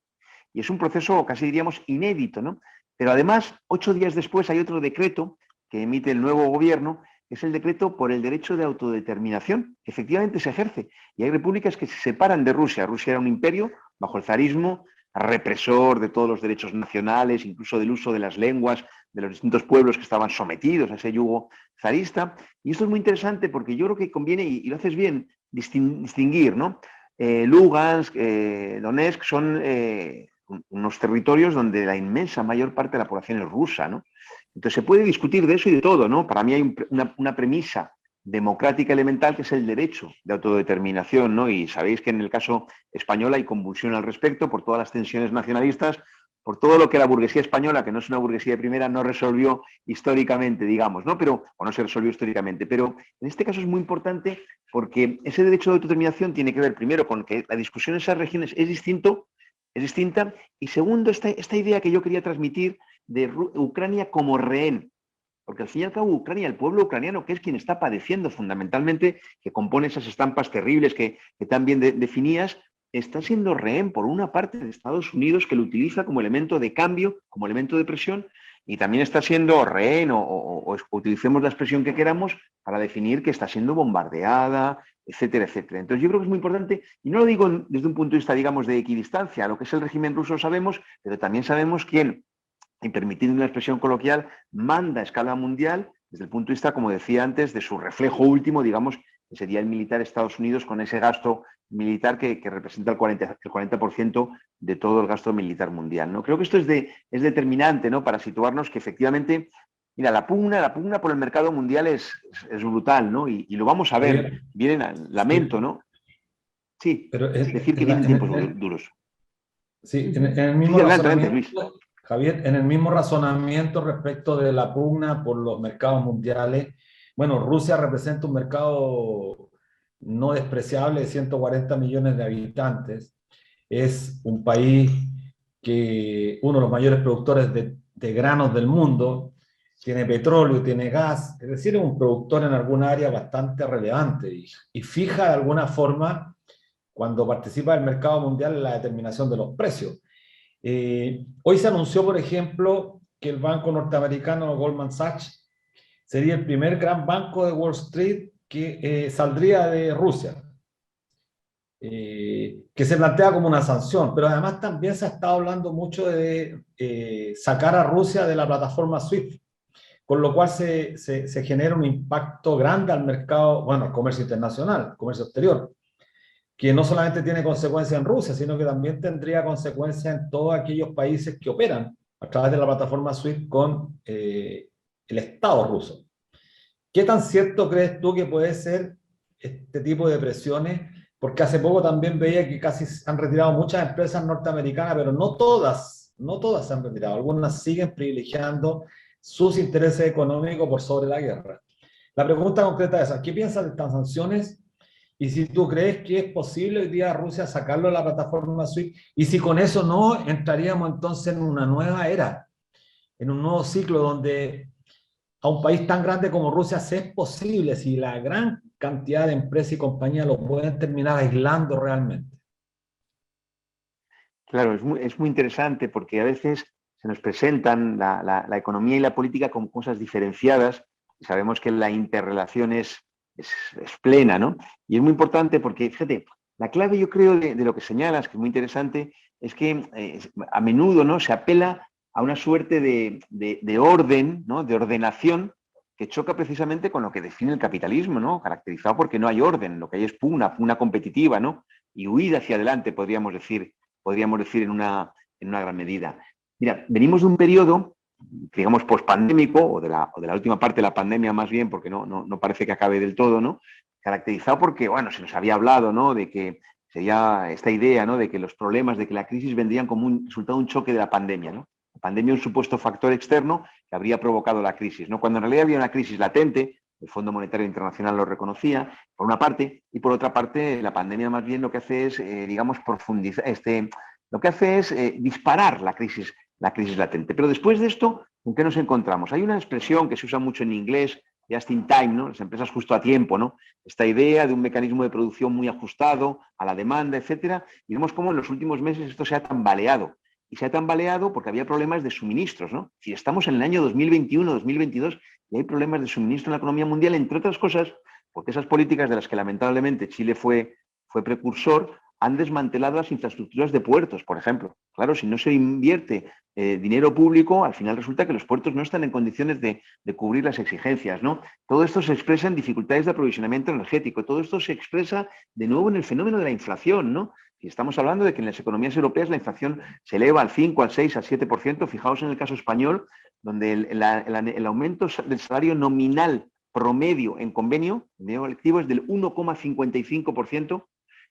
y es un proceso casi diríamos inédito, ¿no? Pero además, 8 días después hay otro decreto que emite el nuevo gobierno, que es el decreto por el derecho de autodeterminación, que efectivamente se ejerce. Y hay repúblicas que se separan de Rusia. Rusia era un imperio bajo el zarismo, represor de todos los derechos nacionales, incluso del uso de las lenguas de los distintos pueblos que estaban sometidos a ese yugo zarista. Y esto es muy interesante porque yo creo que conviene, y lo haces bien, distinguir, ¿no? Lugansk, Donetsk son unos territorios donde la inmensa mayor parte de la población es rusa, ¿no? Entonces se puede discutir de eso y de todo, ¿no? Para mí hay una premisa democrática elemental que es el derecho de autodeterminación, ¿no? Y sabéis que en el caso español hay convulsión al respecto por todas las tensiones nacionalistas, por todo lo que la burguesía española, que no es una burguesía de primera, no resolvió históricamente, digamos, ¿no? O no se resolvió históricamente. Pero en este caso es muy importante porque ese derecho de autodeterminación tiene que ver primero con que la discusión en esas regiones es distinta, y segundo, esta idea que yo quería transmitir de Ucrania como rehén, porque al fin y al cabo Ucrania, el pueblo ucraniano, que es quien está padeciendo fundamentalmente, que compone esas estampas terribles que tan bien definías, está siendo rehén por una parte de Estados Unidos, que lo utiliza como elemento de cambio, como elemento de presión, y también está siendo rehén, o utilicemos la expresión que queramos, para definir que está siendo bombardeada, etcétera, etcétera. Entonces yo creo que es muy importante, y no lo digo desde un punto de vista, digamos, de equidistancia, lo que es el régimen ruso sabemos, pero también sabemos quién, y permitiendo una expresión coloquial, manda a escala mundial, desde el punto de vista, como decía antes, de su reflejo último, digamos, que sería el militar Estados Unidos, con ese gasto militar que representa el 40% de todo el gasto militar mundial, ¿no? Creo que esto es determinante, ¿no? Para situarnos que efectivamente, mira, la pugna por el mercado mundial es brutal, ¿no? Y lo vamos a ver, vienen, lamento, ¿no? Sí, pero decir que vienen tiempos duros. Sí, en el mismo razonamiento, Javier, en el mismo razonamiento respecto de la pugna por los mercados mundiales, bueno, Rusia representa un mercado no despreciable de 140 millones de habitantes. Es un país que uno de los mayores productores de granos del mundo, tiene petróleo, tiene gas, es decir, es un productor en alguna área bastante relevante y fija de alguna forma, cuando participa del mercado mundial, en la determinación de los precios. Hoy se anunció, por ejemplo, que el banco norteamericano Goldman Sachs sería el primer gran banco de Wall Street que saldría de Rusia, que se plantea como una sanción, pero además también se ha estado hablando mucho de sacar a Rusia de la plataforma SWIFT, con lo cual se genera un impacto grande al mercado, bueno, al comercio internacional, comercio exterior, que no solamente tiene consecuencias en Rusia, sino que también tendría consecuencias en todos aquellos países que operan a través de la plataforma SWIFT con el Estado ruso. ¿Qué tan cierto crees tú que puede ser este tipo de presiones? Porque hace poco también veía que casi se han retirado muchas empresas norteamericanas, pero no todas se han retirado. Algunas siguen privilegiando sus intereses económicos por sobre la guerra. La pregunta concreta es esa: ¿qué piensas de estas sanciones? Y si tú crees que es posible hoy día a Rusia sacarlo de la plataforma SWIFT, y si con eso no, entraríamos entonces en una nueva era, en un nuevo ciclo donde a un país tan grande como Rusia se es posible, si la gran cantidad de empresas y compañías lo pueden terminar aislando realmente. Claro, es muy interesante porque a veces se nos presentan la economía y la política como cosas diferenciadas y sabemos que la interrelación es plena, ¿no? Y es muy importante porque, fíjate, la clave yo creo de lo que señalas, que es muy interesante, es que a menudo, ¿no?, se apela a una suerte de orden, ¿no?, de ordenación que choca precisamente con lo que define el capitalismo, ¿no?, caracterizado porque no hay orden, lo que hay es pugna competitiva, ¿no?, y huida hacia adelante, podríamos decir en una gran medida. Mira, venimos de un periodo, digamos, pospandémico, o de la última parte de la pandemia más bien, porque no parece que acabe del todo, ¿no?, caracterizado porque, bueno, se nos había hablado, ¿no?, de que sería esta idea, ¿no?, de que los problemas, de que la crisis vendrían como un resultado de un choque de la pandemia, ¿no? La pandemia es un supuesto factor externo que habría provocado la crisis, ¿no?, cuando en realidad había una crisis latente. El Fondo Monetario Internacional lo reconocía, por una parte, y por otra parte, la pandemia más bien lo que hace es, digamos, profundizar, lo que hace es disparar la crisis latente. Pero después de esto, ¿con qué nos encontramos? Hay una expresión que se usa mucho en inglés, just in time, ¿no?, las empresas justo a tiempo, ¿no?, esta idea de un mecanismo de producción muy ajustado a la demanda, etcétera, y vemos cómo en los últimos meses esto se ha tambaleado. Y se ha tambaleado porque había problemas de suministros, ¿no? Si estamos en el año 2021, 2022, y hay problemas de suministro en la economía mundial, entre otras cosas, porque esas políticas de las que lamentablemente Chile fue precursor han desmantelado las infraestructuras de puertos, por ejemplo. Claro, si no se invierte dinero público, al final resulta que los puertos no están en condiciones de cubrir las exigencias, ¿no? Todo esto se expresa en dificultades de aprovisionamiento energético, todo esto se expresa de nuevo en el fenómeno de la inflación, ¿no? Y estamos hablando de que en las economías europeas la inflación se eleva al 5, al 6, al 7%. Fijaos en el caso español, donde el aumento del salario nominal promedio en convenio colectivo es del 1,55%,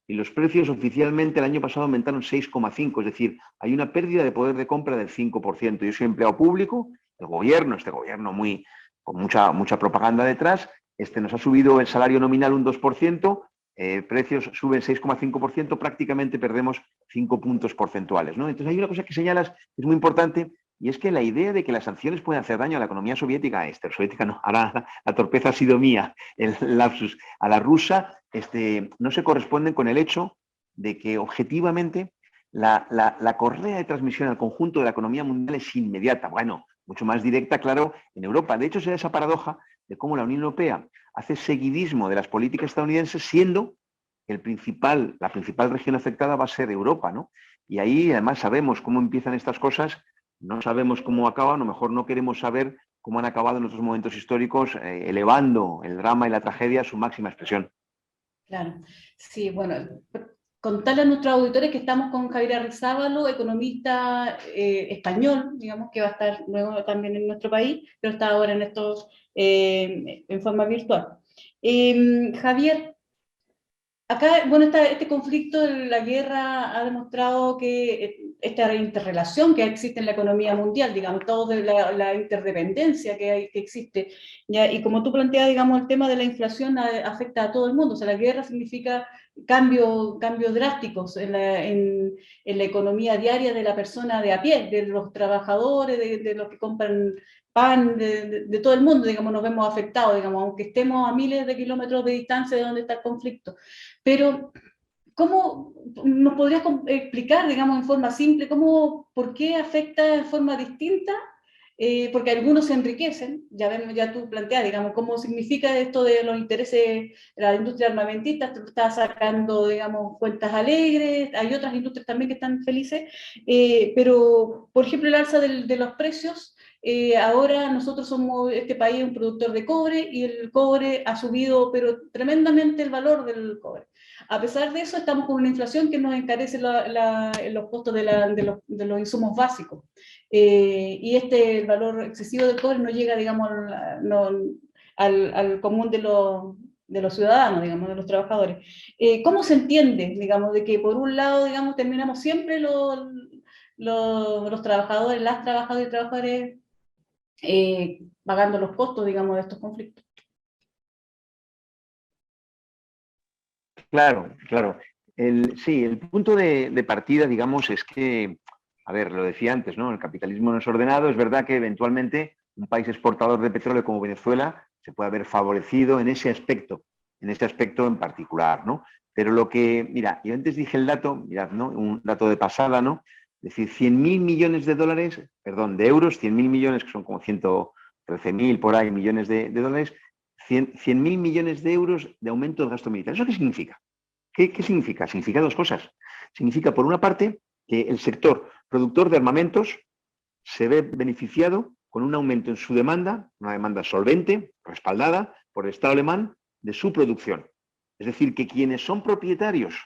y los precios oficialmente el año pasado aumentaron 6,5%, es decir, hay una pérdida de poder de compra del 5%. Yo soy empleado público, el gobierno, este gobierno con mucha propaganda detrás, nos ha subido el salario nominal un 2%, precios suben 6,5%, prácticamente perdemos 5 puntos porcentuales, ¿no? Entonces hay una cosa que señalas que es muy importante, y es que la idea de que las sanciones pueden hacer daño a la economía soviética, soviética no, ahora la torpeza ha sido mía, el lapsus, a la rusa, no se corresponden con el hecho de que objetivamente la correa de transmisión al conjunto de la economía mundial es inmediata, bueno, mucho más directa, claro, en Europa. De hecho, se da esa paradoja de cómo la Unión Europea hace seguidismo de las políticas estadounidenses, siendo la principal región afectada va a ser Europa, ¿no? Y ahí además sabemos cómo empiezan estas cosas, no sabemos cómo acaban, a lo mejor no queremos saber cómo han acabado en otros momentos históricos, elevando el drama y la tragedia a su máxima expresión. Claro, sí, bueno, contarle a nuestros auditores que estamos con Javier Arrizabalaga, economista español, digamos, que va a estar luego también en nuestro país, pero está ahora en forma virtual. Javier, acá, bueno, este conflicto, la guerra, ha demostrado que esta interrelación que existe en la economía mundial, digamos, toda la interdependencia que existe, ¿ya? Y como tú planteas, digamos, el tema de la inflación afecta a todo el mundo. O sea, la guerra significa cambios drásticos en la economía diaria de la persona de a pie, de los trabajadores, de los que compran pan, de todo el mundo, digamos, nos vemos afectados, digamos, aunque estemos a miles de kilómetros de distancia de donde está el conflicto. Pero, ¿cómo nos podrías explicar, digamos, en forma simple, por qué afecta de forma distinta? Porque algunos se enriquecen, ya tú planteas, digamos, cómo significa esto de los intereses de la industria armamentista, tú estás sacando, digamos, cuentas alegres, hay otras industrias también que están felices, pero, por ejemplo, el alza de los precios, ahora nosotros somos, este país es un productor de cobre, y el cobre ha subido, pero tremendamente el valor del cobre. A pesar de eso, estamos con una inflación que nos encarece los costos de los insumos básicos. Y el valor excesivo del cobre no llega, digamos, al común de los ciudadanos, digamos, de los trabajadores. ¿Cómo se entiende, digamos, de que por un lado, digamos, terminamos siempre los trabajadores, las trabajadoras y trabajadores pagando los costos, digamos, de estos conflictos? Claro, claro. Sí, el punto de partida, digamos, es que, a ver, lo decía antes, ¿no? El capitalismo no es ordenado. Es verdad que eventualmente un país exportador de petróleo como Venezuela se puede haber favorecido en ese aspecto en este aspecto en particular, ¿no? Pero lo que, mira, yo antes dije el dato, mirad, ¿no? Un dato de pasada, ¿no? Es decir, 100.000 millones de dólares, perdón, de euros, 100.000 millones, que son como 113.000 por ahí millones de dólares, 100.000 millones de euros de aumento del gasto militar. ¿Eso qué significa? ¿Qué significa? Significa dos cosas. Significa, por una parte, que el sector productor de armamentos se ve beneficiado con un aumento en su demanda, una demanda solvente, respaldada por el Estado alemán, de su producción. Es decir, que quienes son propietarios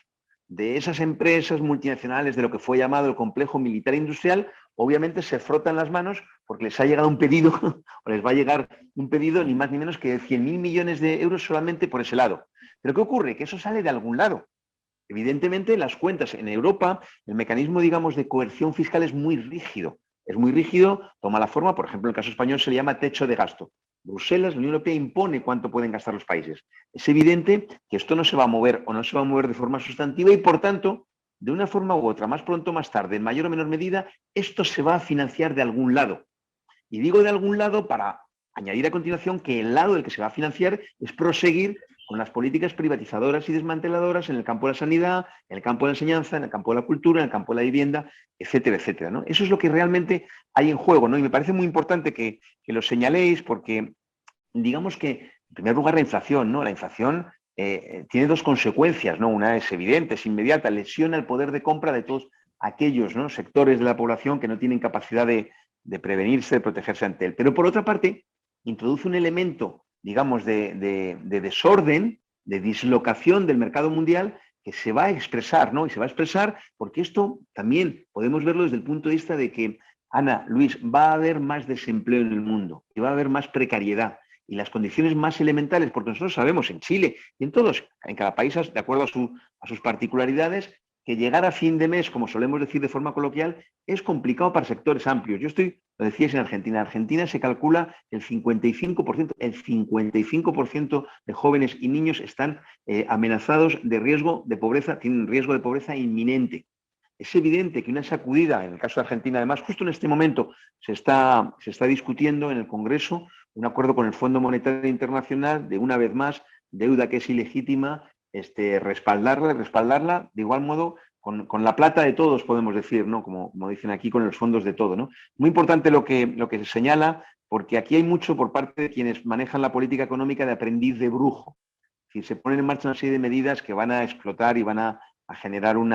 de esas empresas multinacionales, de lo que fue llamado el complejo militar industrial, obviamente se frotan las manos porque les ha llegado un pedido, o les va a llegar un pedido ni más ni menos que de 100.000 millones de euros solamente por ese lado. Pero ¿qué ocurre? Que eso sale de algún lado. Evidentemente, las cuentas en Europa, el mecanismo, digamos, de coerción fiscal es muy rígido. Es muy rígido, toma la forma, por ejemplo, en el caso español se le llama techo de gasto. Bruselas, la Unión Europea, impone cuánto pueden gastar los países. Es evidente que esto no se va a mover o no se va a mover de forma sustantiva y, por tanto, de una forma u otra, más pronto o más tarde, en mayor o menor medida, esto se va a financiar de algún lado. Y digo de algún lado para añadir a continuación que el lado del que se va a financiar es proseguir con las políticas privatizadoras y desmanteladoras en el campo de la sanidad, en el campo de la enseñanza, en el campo de la cultura, en el campo de la vivienda, etcétera, etcétera, ¿no? Eso es lo que realmente hay en juego, ¿no? Y me parece muy importante que lo señaléis porque, digamos que, en primer lugar, la inflación, ¿no? La inflación tiene dos consecuencias, ¿no? Una es evidente, es inmediata, lesiona el poder de compra de todos aquellos, ¿no?, sectores de la población que no tienen capacidad de prevenirse, de protegerse ante él. Pero, por otra parte, introduce un elemento, digamos, de desorden, de dislocación del mercado mundial que se va a expresar, ¿no? Y se va a expresar porque esto también podemos verlo desde el punto de vista de que, Ana, Luis, va a haber más desempleo en el mundo y va a haber más precariedad y las condiciones más elementales, porque nosotros sabemos en Chile y en todos, en cada país, de acuerdo a sus particularidades, que llegar a fin de mes, como solemos decir de forma coloquial, es complicado para sectores amplios. Yo lo decíais en Argentina. En Argentina se calcula el 55% de jóvenes y niños están amenazados de riesgo de pobreza, tienen riesgo de pobreza inminente. Es evidente que una sacudida, en el caso de Argentina, además, justo en este momento se está discutiendo en el Congreso un acuerdo con el Fondo Monetario Internacional de, una vez más, deuda que es ilegítima, respaldarla de igual modo con la plata de todos, podemos decir, ¿no? Como dicen aquí, con los fondos de todo, ¿no? Muy importante lo que se señala, porque aquí hay mucho por parte de quienes manejan la política económica de aprendiz de brujo. Es decir, se ponen en marcha una serie de medidas que van a explotar y van a generar un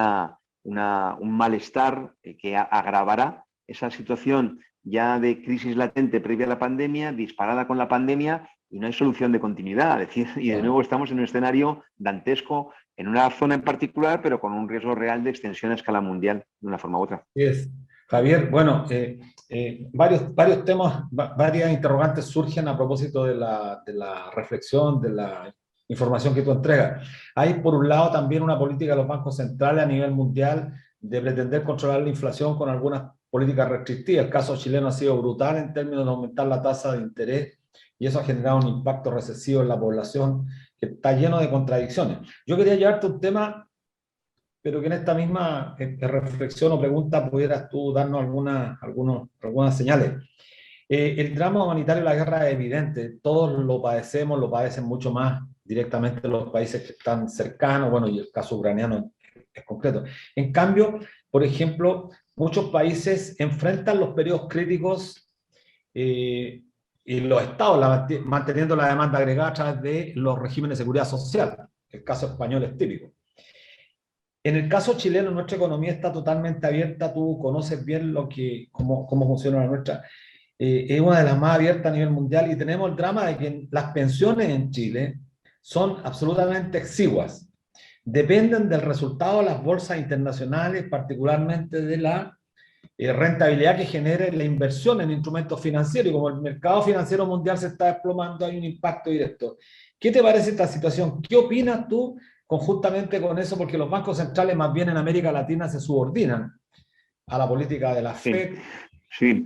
malestar que agravará esa situación ya de crisis latente previa a la pandemia, disparada con la pandemia, y no hay solución de continuidad. Es decir, y de nuevo estamos en un escenario dantesco, en una zona en particular, pero con un riesgo real de extensión a escala mundial, de una forma u otra. Es. Javier, bueno, varios temas, varias interrogantes surgen a propósito de la reflexión, de la información que tú entregas. Hay, por un lado, también una política de los bancos centrales a nivel mundial de pretender controlar la inflación con algunas políticas restrictivas. El caso chileno ha sido brutal en términos de aumentar la tasa de interés, y eso ha generado un impacto recesivo en la población que está lleno de contradicciones. Yo quería llevarte un tema, pero que en esta misma reflexión o pregunta pudieras tú darnos algunas señales. El drama humanitario de la guerra es evidente, todos lo padecen mucho más directamente los países que están cercanos, bueno, y el caso ucraniano es concreto. En cambio, por ejemplo, muchos países enfrentan los periodos críticos y los estados manteniendo la demanda agregada a través de los regímenes de seguridad social. El caso español es típico. En el caso chileno, nuestra economía está totalmente abierta, tú conoces bien cómo funciona la nuestra. Es una de las más abiertas a nivel mundial y tenemos el drama de que las pensiones en Chile son absolutamente exiguas. Dependen del resultado de las bolsas internacionales, particularmente de la rentabilidad que genere la inversión en instrumentos financieros, y como el mercado financiero mundial se está desplomando, hay un impacto directo. ¿Qué te parece esta situación? ¿Qué opinas tú conjuntamente con eso? Porque los bancos centrales más bien en América Latina se subordinan a la política de la FED. Sí,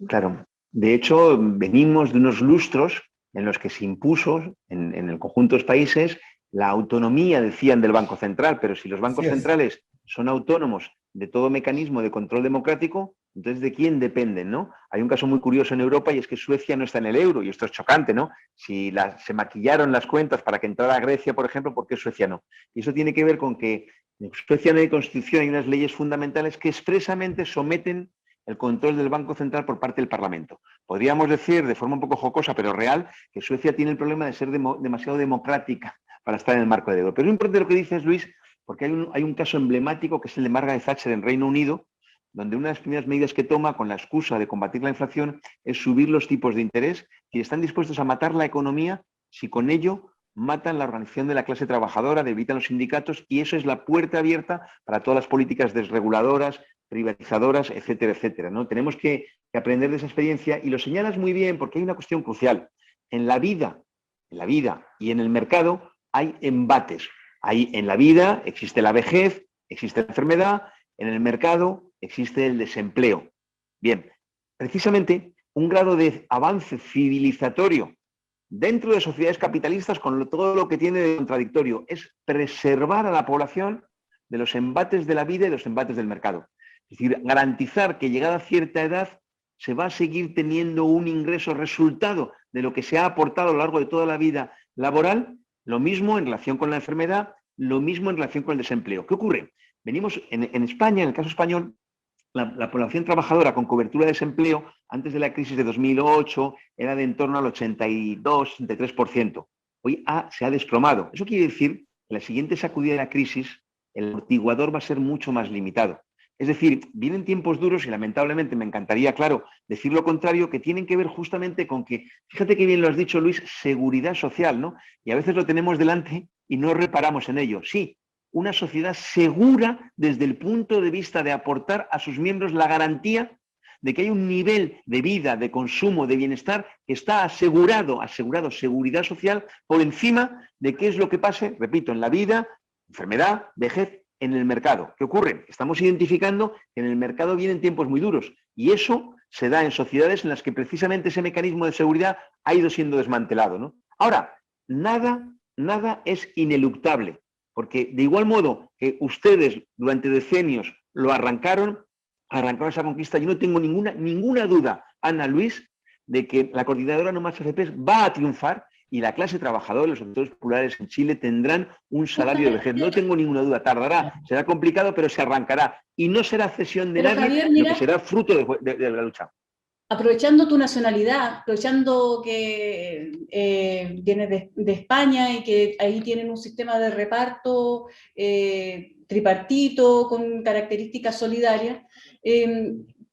claro. De hecho, venimos de unos lustros en los que se impuso en el conjunto de los países la autonomía, decían, del Banco Central, pero si los bancos centrales son autónomos de todo mecanismo de control democrático, Entonces, ¿de quién dependen, no? Hay un caso muy curioso en Europa y es que Suecia no está en el euro, y esto es chocante, ¿no? Si se maquillaron las cuentas para que entrara Grecia, por ejemplo, ¿por qué Suecia no? Y eso tiene que ver con que en Suecia no hay constitución, hay unas leyes fundamentales que expresamente someten el control del Banco Central por parte del Parlamento. Podríamos decir, de forma un poco jocosa, pero real, que Suecia tiene el problema de ser demasiado democrática para estar en el marco del euro. Pero es importante lo que dices, Luis, porque hay un caso emblemático que es el de Margaret Thatcher en Reino Unido, donde una de las primeras medidas que toma con la excusa de combatir la inflación es subir los tipos de interés y están dispuestos a matar la economía si con ello matan la organización de la clase trabajadora, debilitan los sindicatos, y eso es la puerta abierta para todas las políticas desreguladoras, privatizadoras, etcétera, etcétera, ¿no? Tenemos que aprender de esa experiencia, y lo señalas muy bien porque hay una cuestión crucial. En la vida y en el mercado hay embates. En la vida existe la vejez, existe la enfermedad, en el mercado existe el desempleo. Bien, precisamente un grado de avance civilizatorio dentro de sociedades capitalistas, con todo lo que tiene de contradictorio, es preservar a la población de los embates de la vida y de los embates del mercado. Es decir, garantizar que llegada a cierta edad se va a seguir teniendo un ingreso resultado de lo que se ha aportado a lo largo de toda la vida laboral. Lo mismo en relación con la enfermedad, lo mismo en relación con el desempleo. ¿Qué ocurre? Venimos en España, en el caso español, la población trabajadora con cobertura de desempleo antes de la crisis de 2008 era de en torno al 82-83%. Hoy se ha desplomado. Eso quiere decir que en la siguiente sacudida de la crisis el amortiguador va a ser mucho más limitado. Es decir, vienen tiempos duros y lamentablemente me encantaría, claro, decir lo contrario, que tienen que ver justamente con que, fíjate que bien lo has dicho, Luis, seguridad social, ¿no? Y a veces lo tenemos delante y no reparamos en ello. Sí, una sociedad segura desde el punto de vista de aportar a sus miembros la garantía de que hay un nivel de vida, de consumo, de bienestar que está asegurado, seguridad social por encima de qué es lo que pase, repito, en la vida, enfermedad, vejez, en el mercado. ¿Qué ocurre? Estamos identificando que en el mercado vienen tiempos muy duros, y eso se da en sociedades en las que precisamente ese mecanismo de seguridad ha ido siendo desmantelado, ¿no? Ahora, nada es ineluctable, porque de igual modo que ustedes durante decenios lo arrancaron esa conquista, yo no tengo ninguna duda, Ana, Luis, de que la coordinadora No Más AFP va a triunfar y la clase trabajadora, los sectores populares en Chile tendrán un salario de vejez. No tengo ninguna duda, tardará, será complicado, pero se arrancará. Y no será cesión de nadie, Javier, mira, lo que será fruto de la lucha. Aprovechando tu nacionalidad, aprovechando que vienes de España y que ahí tienen un sistema de reparto tripartito con características solidarias,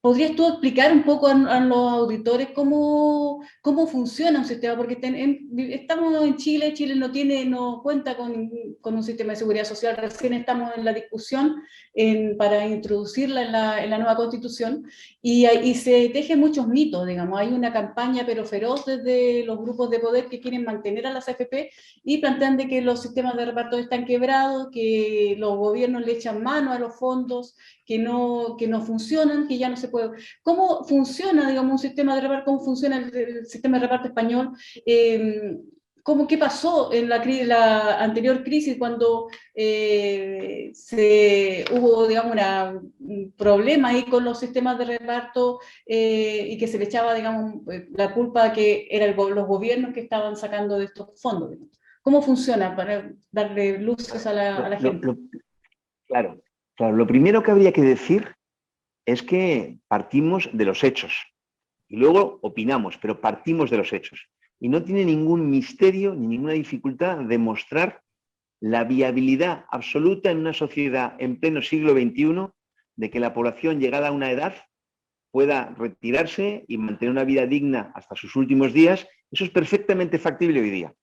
¿podrías tú explicar un poco a los auditores cómo funciona un sistema? Porque estamos en Chile, Chile no cuenta con un sistema de seguridad social, recién estamos en la discusión para introducirla en la nueva Constitución, y se tejen muchos mitos, digamos. Hay una campaña pero feroz desde los grupos de poder que quieren mantener a las AFP y plantean de que los sistemas de reparto están quebrados, que los gobiernos le echan mano a los fondos, que no funcionan, que ya no se puede. ¿Cómo funciona, digamos, un sistema de reparto? ¿Cómo funciona el sistema de reparto español? ¿Qué pasó en la anterior crisis cuando hubo, digamos, un problema ahí con los sistemas de reparto y que se le echaba, digamos, la culpa que eran los gobiernos que estaban sacando de estos fondos? ¿Cómo funciona para darle luces a la gente? Claro, lo primero que habría que decir es que partimos de los hechos y luego opinamos, pero partimos de los hechos. Y no tiene ningún misterio ni ninguna dificultad demostrar la viabilidad absoluta en una sociedad en pleno siglo XXI de que la población llegada a una edad pueda retirarse y mantener una vida digna hasta sus últimos días. Eso es perfectamente factible hoy día.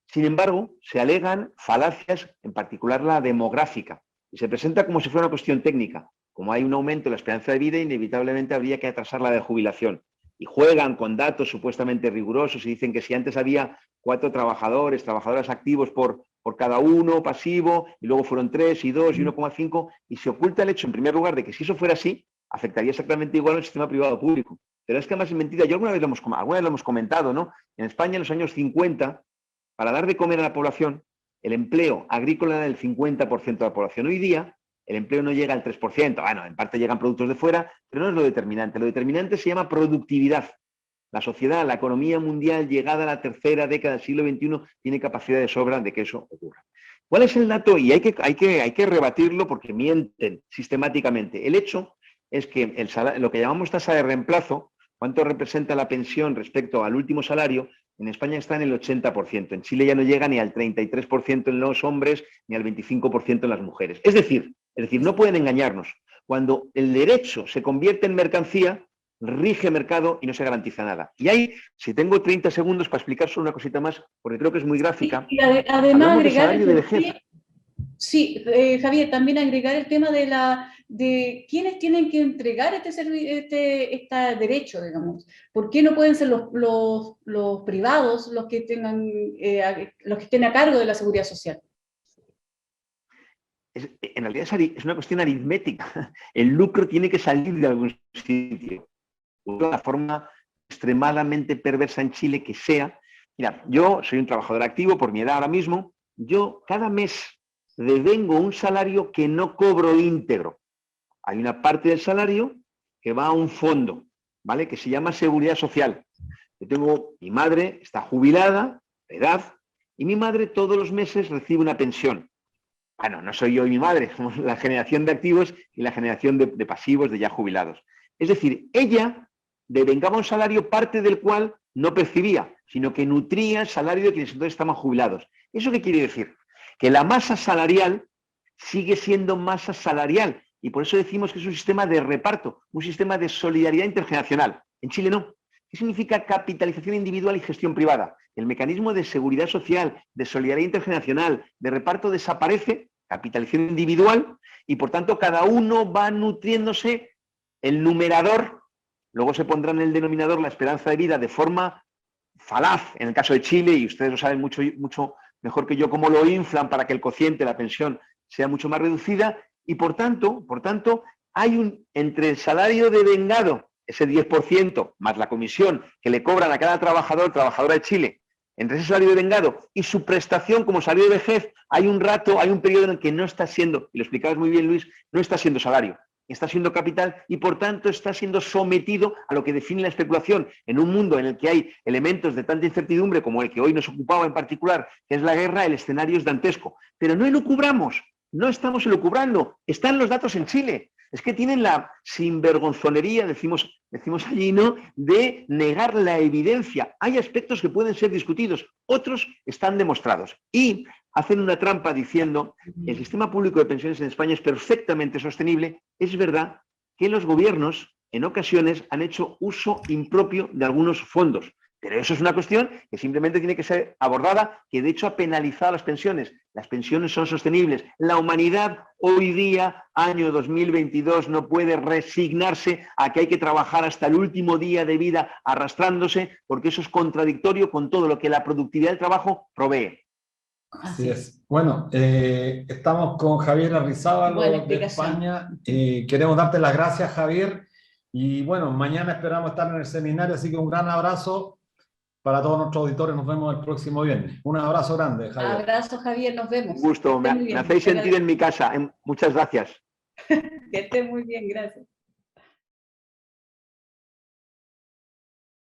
Sin embargo, se alegan falacias, en particular la demográfica, y se presenta como si fuera una cuestión técnica. Como hay un aumento de la esperanza de vida, inevitablemente habría que atrasar la de jubilación. Y juegan con datos supuestamente rigurosos y dicen que si antes había 4 trabajadoras activos por cada uno, pasivo, y luego fueron 3 y 2 y 1,5, y se oculta el hecho, en primer lugar, de que si eso fuera así, afectaría exactamente igual al sistema privado público. Pero es que además es mentira. Yo alguna vez lo hemos comentado, ¿no? En España, en los años 50, para dar de comer a la población, el empleo agrícola era del 50% de la población. Hoy día, el empleo no llega al 3%. Bueno, en parte llegan productos de fuera, pero no es lo determinante. Lo determinante se llama productividad. La sociedad, la economía mundial, llegada a la tercera década del siglo XXI, tiene capacidad de sobra de que eso ocurra. ¿Cuál es el dato? Y hay que rebatirlo porque mienten sistemáticamente. El hecho es que lo que llamamos tasa de reemplazo, cuánto representa la pensión respecto al último salario, en España está en el 80%. En Chile ya no llega ni al 33% en los hombres, ni al 25% en las mujeres. Es decir, no pueden engañarnos. Cuando el derecho se convierte en mercancía, rige mercado y no se garantiza nada. Y ahí, si tengo 30 segundos para explicar solo una cosita más, porque creo que es muy gráfica. Sí, y además agregar sí, Javier, también agregar el tema de quiénes tienen que entregar este derecho, digamos. ¿Por qué no pueden ser los privados los que estén a cargo de la seguridad social? En realidad es una cuestión aritmética. El lucro tiene que salir de algún sitio. De una forma extremadamente perversa en Chile que sea. Mira, yo soy un trabajador activo por mi edad ahora mismo. Yo cada mes devengo un salario que no cobro íntegro. Hay una parte del salario que va a un fondo, ¿vale? Que se llama Seguridad Social. Mi madre está jubilada, de edad, y mi madre todos los meses recibe una pensión. Bueno, no soy yo y mi madre, somos la generación de activos y la generación de pasivos, de ya jubilados. Es decir, ella devengaba un salario parte del cual no percibía, sino que nutría el salario de quienes entonces estaban jubilados. ¿Eso qué quiere decir? Que la masa salarial sigue siendo masa salarial y por eso decimos que es un sistema de reparto, un sistema de solidaridad intergeneracional. En Chile no. ¿Qué significa capitalización individual y gestión privada? El mecanismo de seguridad social, de solidaridad intergeneracional, de reparto desaparece, capitalización individual, y por tanto cada uno va nutriéndose el numerador. Luego se pondrá en el denominador la esperanza de vida de forma falaz, en el caso de Chile, y ustedes lo saben mucho mejor que yo, cómo lo inflan para que el cociente de la pensión sea mucho más reducida, y por tanto hay entre el salario devengado, ese 10%, más la comisión que le cobran a cada trabajadora de Chile, entre ese salario devengado y su prestación como salario de vejez, hay un periodo en el que no está siendo, y lo explicabas muy bien, Luis, no está siendo salario. Está siendo capital y por tanto está siendo sometido a lo que define la especulación en un mundo en el que hay elementos de tanta incertidumbre como el que hoy nos ocupaba en particular, que es la guerra. El escenario es dantesco. Pero no elucubramos, no estamos elucubrando, están los datos en Chile. Es que tienen la sinvergonzonería, decimos allí, ¿no?, de negar la evidencia. Hay aspectos que pueden ser discutidos, otros están demostrados. Y hacen una trampa diciendo que el sistema público de pensiones en España es perfectamente sostenible. Es verdad que los gobiernos en ocasiones han hecho uso impropio de algunos fondos, pero eso es una cuestión que simplemente tiene que ser abordada, que de hecho ha penalizado las pensiones. Las pensiones son sostenibles. La humanidad hoy día, año 2022, no puede resignarse a que hay que trabajar hasta el último día de vida arrastrándose, porque eso es contradictorio con todo lo que la productividad del trabajo provee. Así es. Bueno, estamos con Javier Arrizabalaga de España. Queremos darte las gracias, Javier. Y bueno, mañana esperamos estar en el seminario, así que un gran abrazo para todos nuestros auditores. Nos vemos el próximo viernes. Un abrazo grande, Javier. Abrazo, Javier. Nos vemos. Un gusto. Me hacéis sentir en mi casa. Muchas gracias. Que esté muy bien. Gracias.